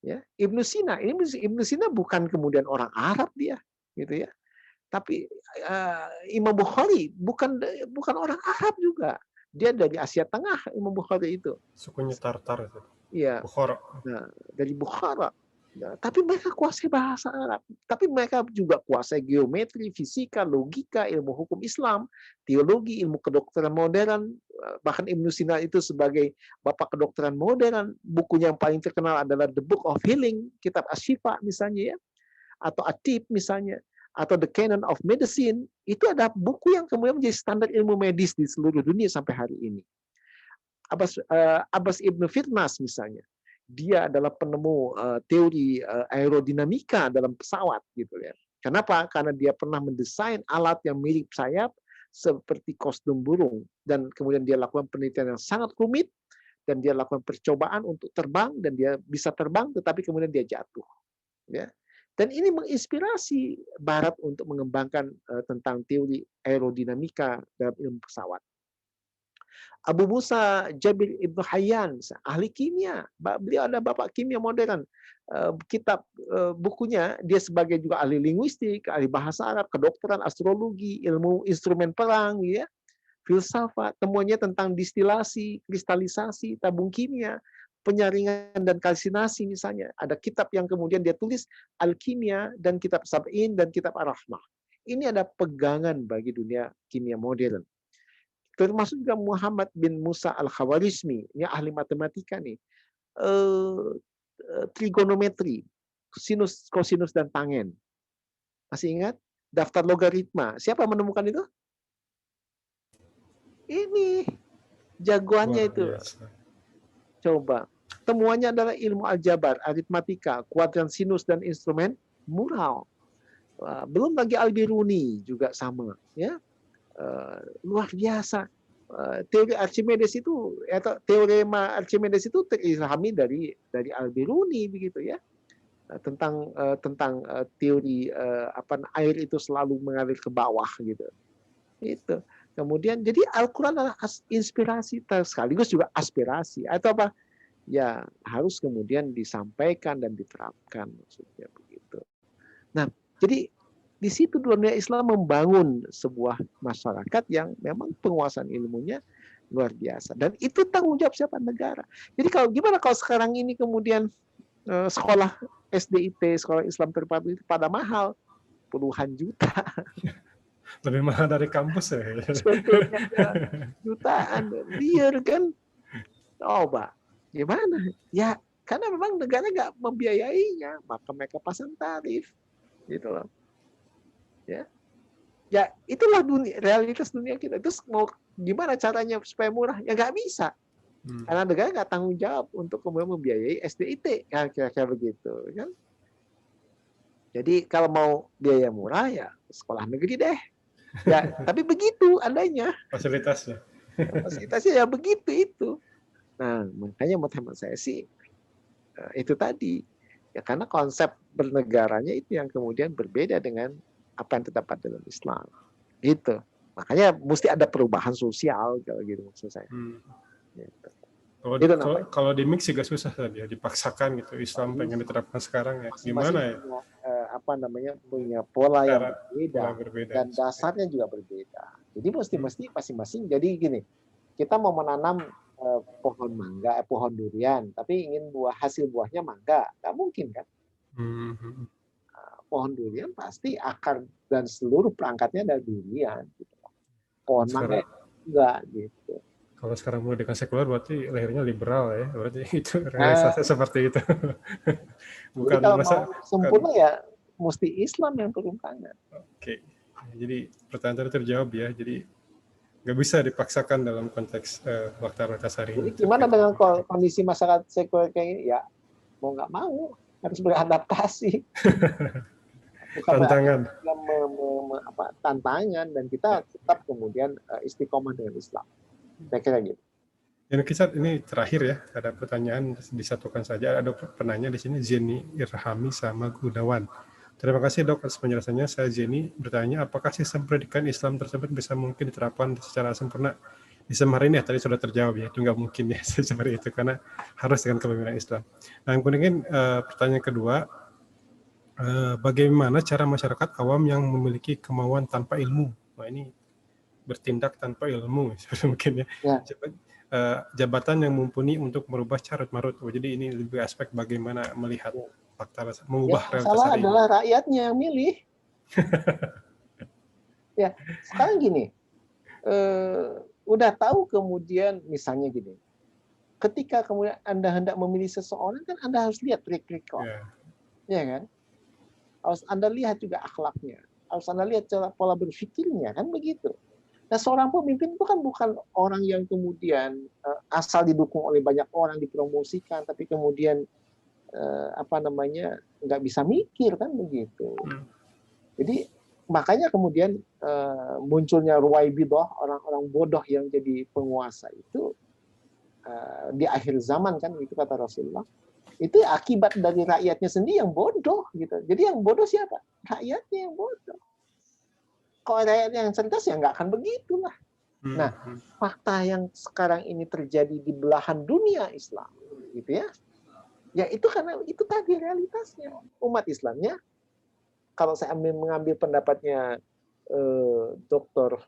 Ya, Ibnu Sina, Ibnu Sina bukan kemudian orang Arab dia, gitu ya. Tapi Imam Bukhari bukan orang Arab juga. Dia dari Asia Tengah, Imam Bukhari itu. Sukunya Tartar itu. Iya. Bukhara. Nah, dari Bukhara. Nah, tapi mereka kuasai bahasa Arab. Tapi mereka juga kuasai geometri, fisika, logika, ilmu hukum Islam, teologi, ilmu kedokteran modern. Bahkan Ibnu Sina itu sebagai bapak kedokteran modern. Bukunya yang paling terkenal adalah The Book of Healing, kitab Asy-Syifa misalnya ya. Atau At-Tib misalnya. Atau The Canon of Medicine. Itu ada buku yang kemudian menjadi standar ilmu medis di seluruh dunia sampai hari ini. Abbas Ibn Firnas misalnya. Dia adalah penemu teori aerodinamika dalam pesawat gitu ya. Kenapa? Karena dia pernah mendesain alat yang mirip sayap seperti kostum burung dan kemudian dia lakukan penelitian yang sangat rumit dan dia lakukan percobaan untuk terbang dan dia bisa terbang tetapi kemudian dia jatuh ya. Dan ini menginspirasi Barat untuk mengembangkan tentang teori aerodinamika dalam ilmu pesawat. Abu Musa Jabir Ibn Hayyan, ahli kimia. Beliau ada bapak kimia modern. Kitab bukunya, dia sebagai juga ahli linguistik, ahli bahasa Arab, kedokteran, astrologi, ilmu instrumen perang, ya, filsafat, temuannya tentang distilasi, kristalisasi, tabung kimia, penyaringan dan kalsinasi misalnya. Ada kitab yang kemudian dia tulis Al-Kimia dan kitab Sab'in dan kitab Ar-Rahmah. Ini ada pegangan bagi dunia kimia modern. Termasuk juga Muhammad bin Musa al-Khawarizmi, ini ahli matematika nih. Trigonometri, sinus, kosinus, dan tangen. Masih ingat? Daftar logaritma. Siapa menemukan itu? Ini jagoannya itu. Coba. Temuannya adalah ilmu aljabar, aritmatika, kuadran sinus, dan instrumen mural. Belum lagi Al-Biruni juga sama. Ya. Luar biasa. Teori Archimedes itu atau teorema Archimedes itu terilhami dari Al-Biruni begitu ya. Tentang teori air itu selalu mengalir ke bawah gitu. Itu. Kemudian jadi Al-Qur'an adalah inspirasi sekaligus juga aspirasi atau apa? Ya, harus kemudian disampaikan dan diterapkan maksudnya begitu. Nah, jadi di situ dunia Islam membangun sebuah masyarakat yang memang penguasaan ilmunya luar biasa. Dan itu tanggung jawab siapa? Negara. Jadi gimana kalau sekarang ini kemudian sekolah SDIT, sekolah Islam terpadu itu pada mahal, puluhan juta. Lebih mahal dari kampus ya? Sebetulnya jutaan, liar kan? Coba, gimana? Ya, karena memang negara nggak membiayainya, maka mereka pasang tarif. Gitu loh. Ya itulah realitas dunia kita. Terus mau gimana caranya supaya murah? Ya nggak bisa. Karena negara nggak tanggung jawab untuk kemudian membiayai SDIT. Ya, kira-kira begitu. Kan? Jadi kalau mau biaya murah ya sekolah negeri deh. Ya, tapi begitu adanya. Fasilitasnya. Fasilitasnya ya begitu itu. Nah, makanya menurut saya sih itu tadi. Ya karena konsep bernegaranya itu yang kemudian berbeda dengan apa yang terdapat dalam Islam, gitu. Makanya mesti ada perubahan sosial kalau gitu maksud saya. Gitu. Kalau di mix juga susah tadi ya, dipaksakan gitu. Islam pengen diterapkan sekarang ya, gimana ya? Punya pola yang berbeda dan dasarnya juga berbeda. Jadi mesti masing-masing. Jadi gini, kita mau menanam pohon mangga, pohon durian, tapi ingin hasil buahnya mangga, nggak mungkin kan? Pohon durian pasti akar dan seluruh perangkatnya ada durian. Gitu. Pohon mangga enggak gitu. Kalau sekarang mulai dengan sekuler berarti lahirnya liberal ya, berarti itu realisasi seperti itu. Bukan jadi kalau masa mau sempurna ya mesti Islam yang turun tangan. Oke. Jadi pertanyaan tadi terjawab ya. Jadi nggak bisa dipaksakan dalam konteks waktu hari ini. Jadi gimana dengan kondisi masyarakat sekuler kayak ini? Ya mau nggak mau harus beradaptasi. Tantangan. Tantangan dan kita tetap kemudian istiqomah dengan Islam. Saya kira gitu. Ini terakhir ya, ada pertanyaan disatukan saja. Ada penanya di sini, Jenny Irhami sama Gunawan. Terima kasih dok atas penjelasannya. Saya Jenny bertanya, apakah sistem pendidikan Islam tersebut bisa mungkin diterapkan secara sempurna di Samarinda? Tadi sudah terjawab ya, itu nggak mungkin ya seperti itu karena harus dengan kepemimpinan Islam. Nah, kemudian pertanyaan kedua, bagaimana cara masyarakat awam yang memiliki kemauan tanpa ilmu? Nah ini bertindak tanpa ilmu, mungkin ya. Jabatan yang mumpuni untuk merubah carut marut. Jadi ini lebih aspek bagaimana melihat fakta mengubah realitas salah hari ini. Adalah rakyatnya yang milih. Ya, sekarang gini, udah tahu kemudian misalnya gini, ketika kemudian Anda hendak memilih seseorang kan Anda harus lihat track record, ya kan? Harus Anda lihat juga akhlaknya, harus Anda lihat cara pola berpikirnya, kan begitu. Nah, seorang pemimpin itu kan bukan orang yang kemudian asal didukung oleh banyak orang dipromosikan, tapi kemudian nggak bisa mikir kan begitu. Jadi makanya kemudian munculnya ruwaibidah, orang-orang bodoh yang jadi penguasa itu di akhir zaman kan, itu kata Rasulullah. Itu akibat dari rakyatnya sendiri yang bodoh gitu. Jadi yang bodoh siapa? Rakyatnya yang bodoh. Kalau rakyat yang cerdas ya nggak akan begitulah. Nah, fakta yang sekarang ini terjadi di belahan dunia Islam, gitu ya, ya itu karena itu tadi realitasnya. Umat Islamnya, kalau saya mengambil pendapatnya Dr.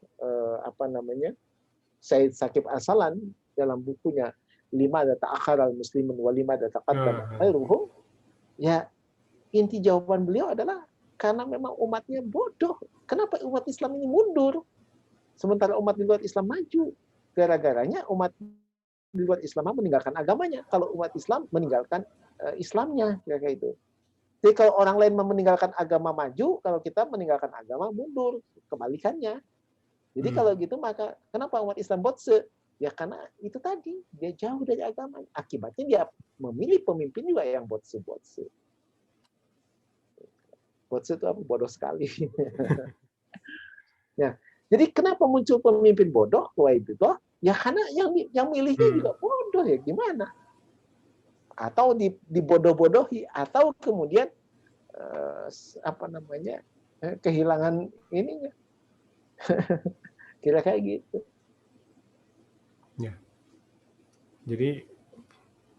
Said Saqib Al-Salan dalam bukunya Lima Data Akhar al-Muslimin wa Lima Data Qaddam khairuhum, ya inti jawaban beliau adalah karena memang umatnya bodoh. Kenapa umat Islam ini mundur? Sementara umat di luar Islam maju. Gara-garanya umat di luar Islam meninggalkan agamanya. Kalau umat Islam meninggalkan Islamnya. Kayak itu. Jadi kalau orang lain meninggalkan agama maju, kalau kita meninggalkan agama mundur. Kebalikannya. Jadi kalau gitu maka kenapa umat Islam botse? Ya karena itu tadi. Dia jauh dari agama. Akibatnya dia memilih pemimpin juga yang botse-botse. Botse itu apa? Bodoh sekali. Ya, jadi kenapa muncul pemimpin bodoh? Waibidhah? Ya karena yang milihnya juga bodoh ya gimana? Atau dibodoh-bodohi, atau kemudian kehilangan ininya. Kira kayak gitu. Ya. Jadi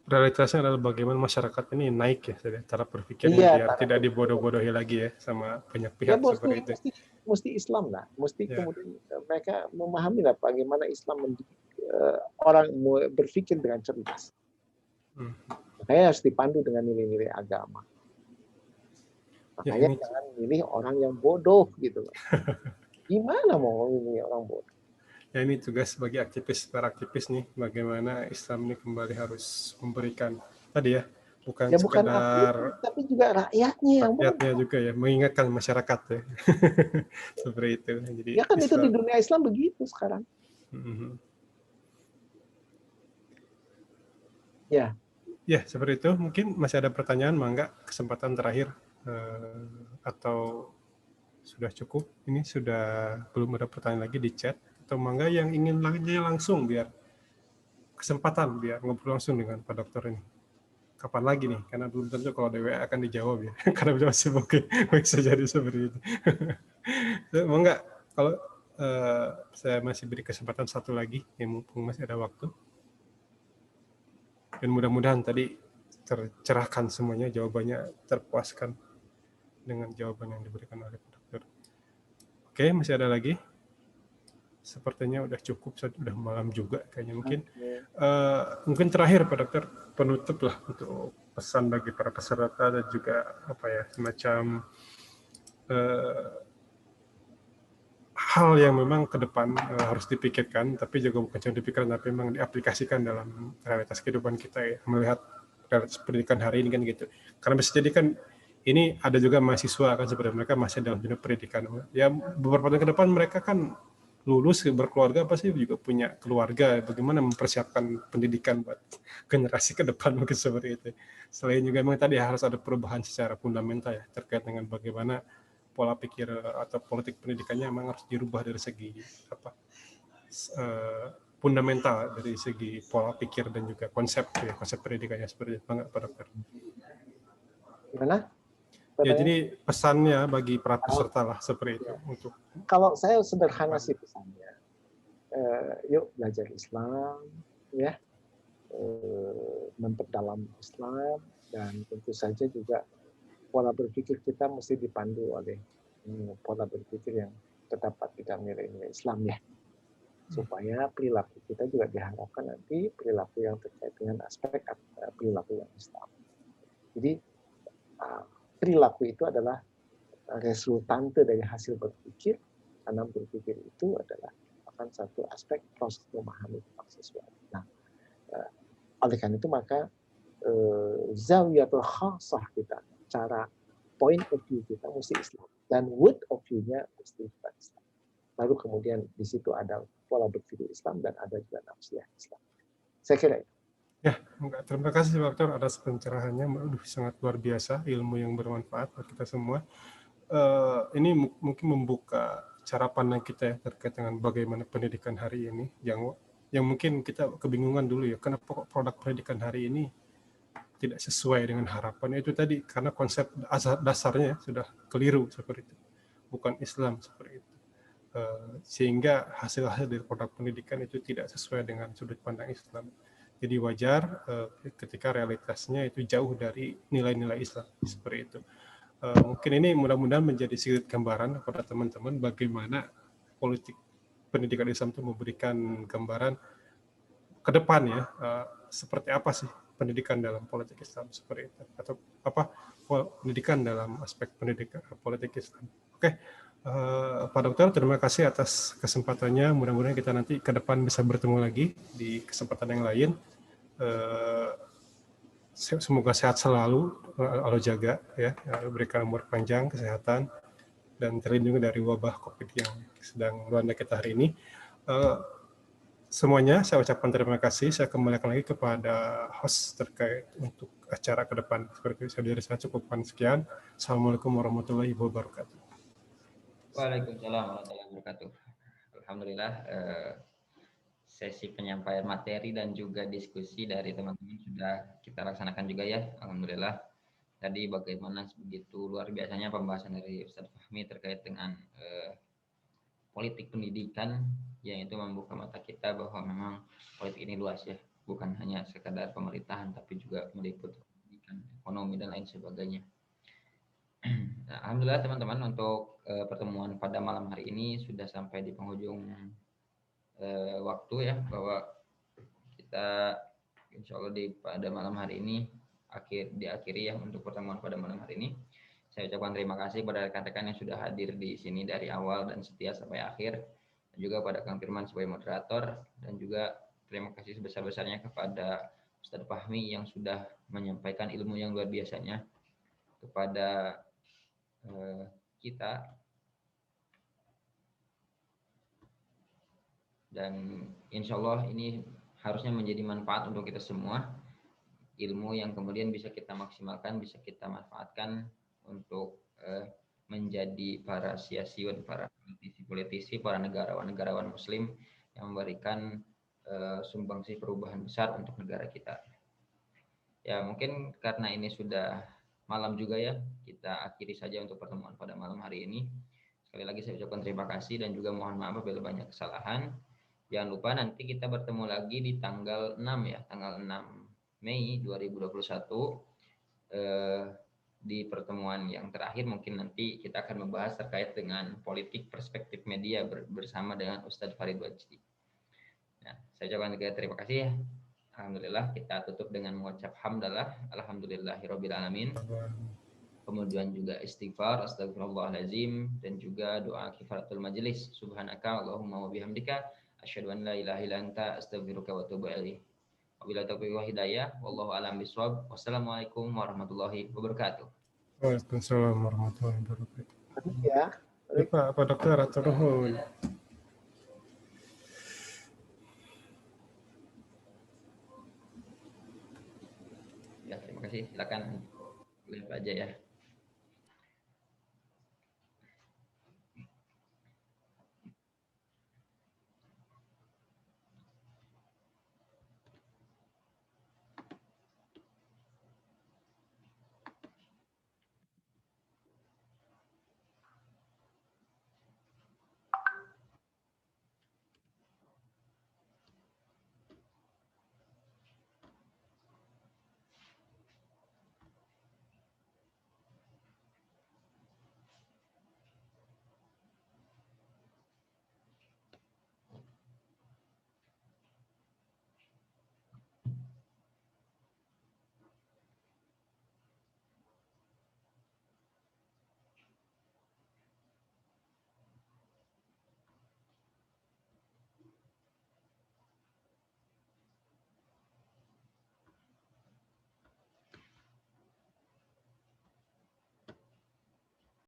realitasnya adalah bagaimana masyarakat ini naik ya, cara berpikirnya biar tidak dibodoh-bodohi lagi ya sama banyak pihak seperti itu. Mesti Islam lah, mesti kemudian mereka memahami lah bagaimana Islam mendidik orang berpikir dengan cerdas. Makanya harus dipandu dengan nilai-nilai agama. Makanya jangan milih orang yang bodoh gitu loh. Gimana mau memilih orang bodoh? Ya ini tugas bagi para aktivis nih, bagaimana Islam ini kembali harus memberikan tadi ya, bukan sekedar aktivis, tapi juga rakyatnya juga ya, mengingatkan masyarakat ya. Seperti itu. Jadi ya kan Islam, itu di dunia Islam begitu sekarang. Ya seperti itu. Mungkin masih ada pertanyaan, mangga kesempatan terakhir atau sudah cukup? Ini sudah belum ada pertanyaan lagi di chat. Atau mangga yang ingin langsung biar kesempatan biar ngobrol langsung dengan Pak Dokter ini. Kapan lagi nih? Karena belum tentu kalau DWA akan dijawab ya. Karena masih mungkin bisa jadi seperti itu. Mangga kalau saya masih beri kesempatan satu lagi, ya mumpung masih ada waktu. Dan mudah-mudahan tadi tercerahkan semuanya, jawabannya terpuaskan dengan jawaban yang diberikan oleh Pak Dokter. Oke, masih ada lagi? sepertinya udah cukup, udah malam juga kayaknya. Mungkin Oke. mungkin terakhir Pak Dokter, penutup lah untuk pesan bagi para peserta dan juga apa ya, semacam hal yang memang ke depan harus dipikirkan, tapi juga bukan cuma dipikirkan, tapi memang diaplikasikan dalam realitas kehidupan kita ya, melihat realitas pendidikan hari ini kan gitu. Karena bisa jadi kan ini ada juga mahasiswa kan sebenarnya mereka masih dalam dunia pendidikan. Ya beberapa tahun ke depan mereka kan lulus berkeluarga pasti juga punya keluarga. Bagaimana mempersiapkan pendidikan buat generasi ke depan mungkin seperti itu. Selain juga memang tadi harus ada perubahan secara fundamental ya terkait dengan bagaimana pola pikir atau politik pendidikannya memang harus dirubah dari segi apa fundamental, dari segi pola pikir dan juga konsep ya, konsep pendidikannya seperti itu, Pak Dokter. Gimana? Ya, jadi pesannya bagi para peserta lah seperti itu. Untuk kalau saya sederhana sih pesannya, yuk belajar Islam, ya, memperdalam Islam, dan tentu saja juga pola berpikir kita mesti dipandu oleh pola berpikir yang terdapat di dalam nilai-nilai Islam ya, supaya perilaku kita juga diharapkan nanti perilaku yang terkait dengan aspek perilaku yang Islam. Jadi perilaku itu adalah resultante dari hasil berpikir, karena berpikir itu adalah akan satu aspek proses memahami tentang sesuatu. Nah, oleh karena itu maka zawiyatul khasah kita, cara point of view kita mesti Islam, dan word of view-nya mesti bukan Islam. Lalu kemudian di situ ada pola berpikir Islam dan ada juga nafsiyah Islam. Saya kira itu. Ya, terima kasih Pak Dokter atas pencerahannya. Sangat luar biasa, ilmu yang bermanfaat buat kita semua. Ini mungkin membuka cara pandang kita ya terkait dengan bagaimana pendidikan hari ini, yang mungkin kita kebingungan dulu ya, kenapa kok produk pendidikan hari ini tidak sesuai dengan harapan. Itu tadi karena konsep dasarnya sudah keliru seperti itu, bukan Islam seperti itu. Sehingga hasil-hasil dari produk pendidikan itu tidak sesuai dengan sudut pandang Islam. Jadi wajar ketika realitasnya itu jauh dari nilai-nilai Islam seperti itu. Mungkin ini mudah-mudahan menjadi sedikit gambaran kepada teman-teman bagaimana politik pendidikan Islam itu memberikan gambaran ke depan ya, seperti apa sih pendidikan dalam politik Islam seperti itu, atau apa pendidikan dalam aspek pendidikan politik Islam. Oke. Pak Dokter, terima kasih atas kesempatannya. Mudah-mudahan kita nanti ke depan bisa bertemu lagi di kesempatan yang lain. Semoga sehat selalu, Allah jaga ya, berikan umur panjang, kesehatan, dan terlindungi dari wabah COVID yang sedang melanda kita hari ini. Semuanya saya ucapkan terima kasih. Saya kembalikan lagi kepada host terkait untuk acara ke depan. Seperti saya cukupkan sekian. Assalamualaikum warahmatullahi wabarakatuh. Waalaikumsalam warahmatullahi wabarakatuh. Alhamdulillah, sesi penyampaian materi dan juga diskusi dari teman-teman sudah kita laksanakan juga ya. Alhamdulillah. Tadi bagaimana begitu luar biasanya pembahasan dari Ustaz Fahmi terkait dengan politik pendidikan, yang itu membuka mata kita bahwa memang politik ini luas ya, bukan hanya sekadar pemerintahan tapi juga meliputi pendidikan, ekonomi dan lain sebagainya. Nah, alhamdulillah teman-teman, untuk pertemuan pada malam hari ini sudah sampai di penghujung waktu ya, bahwa kita insya Allah pada malam hari ini diakhiri ya untuk pertemuan pada malam hari ini. Saya ucapkan terima kasih kepada rekan-rekan yang sudah hadir di sini dari awal dan setia sampai akhir, dan juga pada Kang Firman sebagai moderator, dan juga terima kasih sebesar-besarnya kepada Ustadz Fahmi yang sudah menyampaikan ilmu yang luar biasanya kepada kita, dan insya Allah ini harusnya menjadi manfaat untuk kita semua, ilmu yang kemudian bisa kita maksimalkan, bisa kita manfaatkan untuk menjadi para siasiun, para politisi-politisi, para negarawan muslim yang memberikan sumbangsi perubahan besar untuk negara kita. Ya, mungkin karena ini sudah malam juga ya, kita akhiri saja untuk pertemuan pada malam hari ini. Sekali lagi saya ucapkan terima kasih dan juga mohon maaf apabila banyak kesalahan. Jangan lupa nanti kita bertemu lagi di tanggal 6 ya, tanggal 6 Mei 2021 di pertemuan yang terakhir mungkin nanti kita akan membahas terkait dengan politik perspektif media bersama dengan Ustadz Farid Wajdi. Nah, saya ucapkan juga terima kasih. Alhamdulillah, kita tutup dengan mengucap hamdalah, alhamdulillahirabbil alamin. Kemudian juga istighfar, astagfirullahalazim, dan juga doa kifaratul majelis. Subhanaka Allahumma wa bihamdika asyhadu an la ilaha illa anta astaghfiruka wa atubu ilaik. Wabillahi taufiq wal hidayah, wallahu a'lam bishawab. Wassalamualaikum warahmatullahi wabarakatuh. Waalaikumsalam warahmatullahi wabarakatuh. Ya. Pak Dokter, atur nuhun. Ya, terima kasih. Silakan lihat aja ya.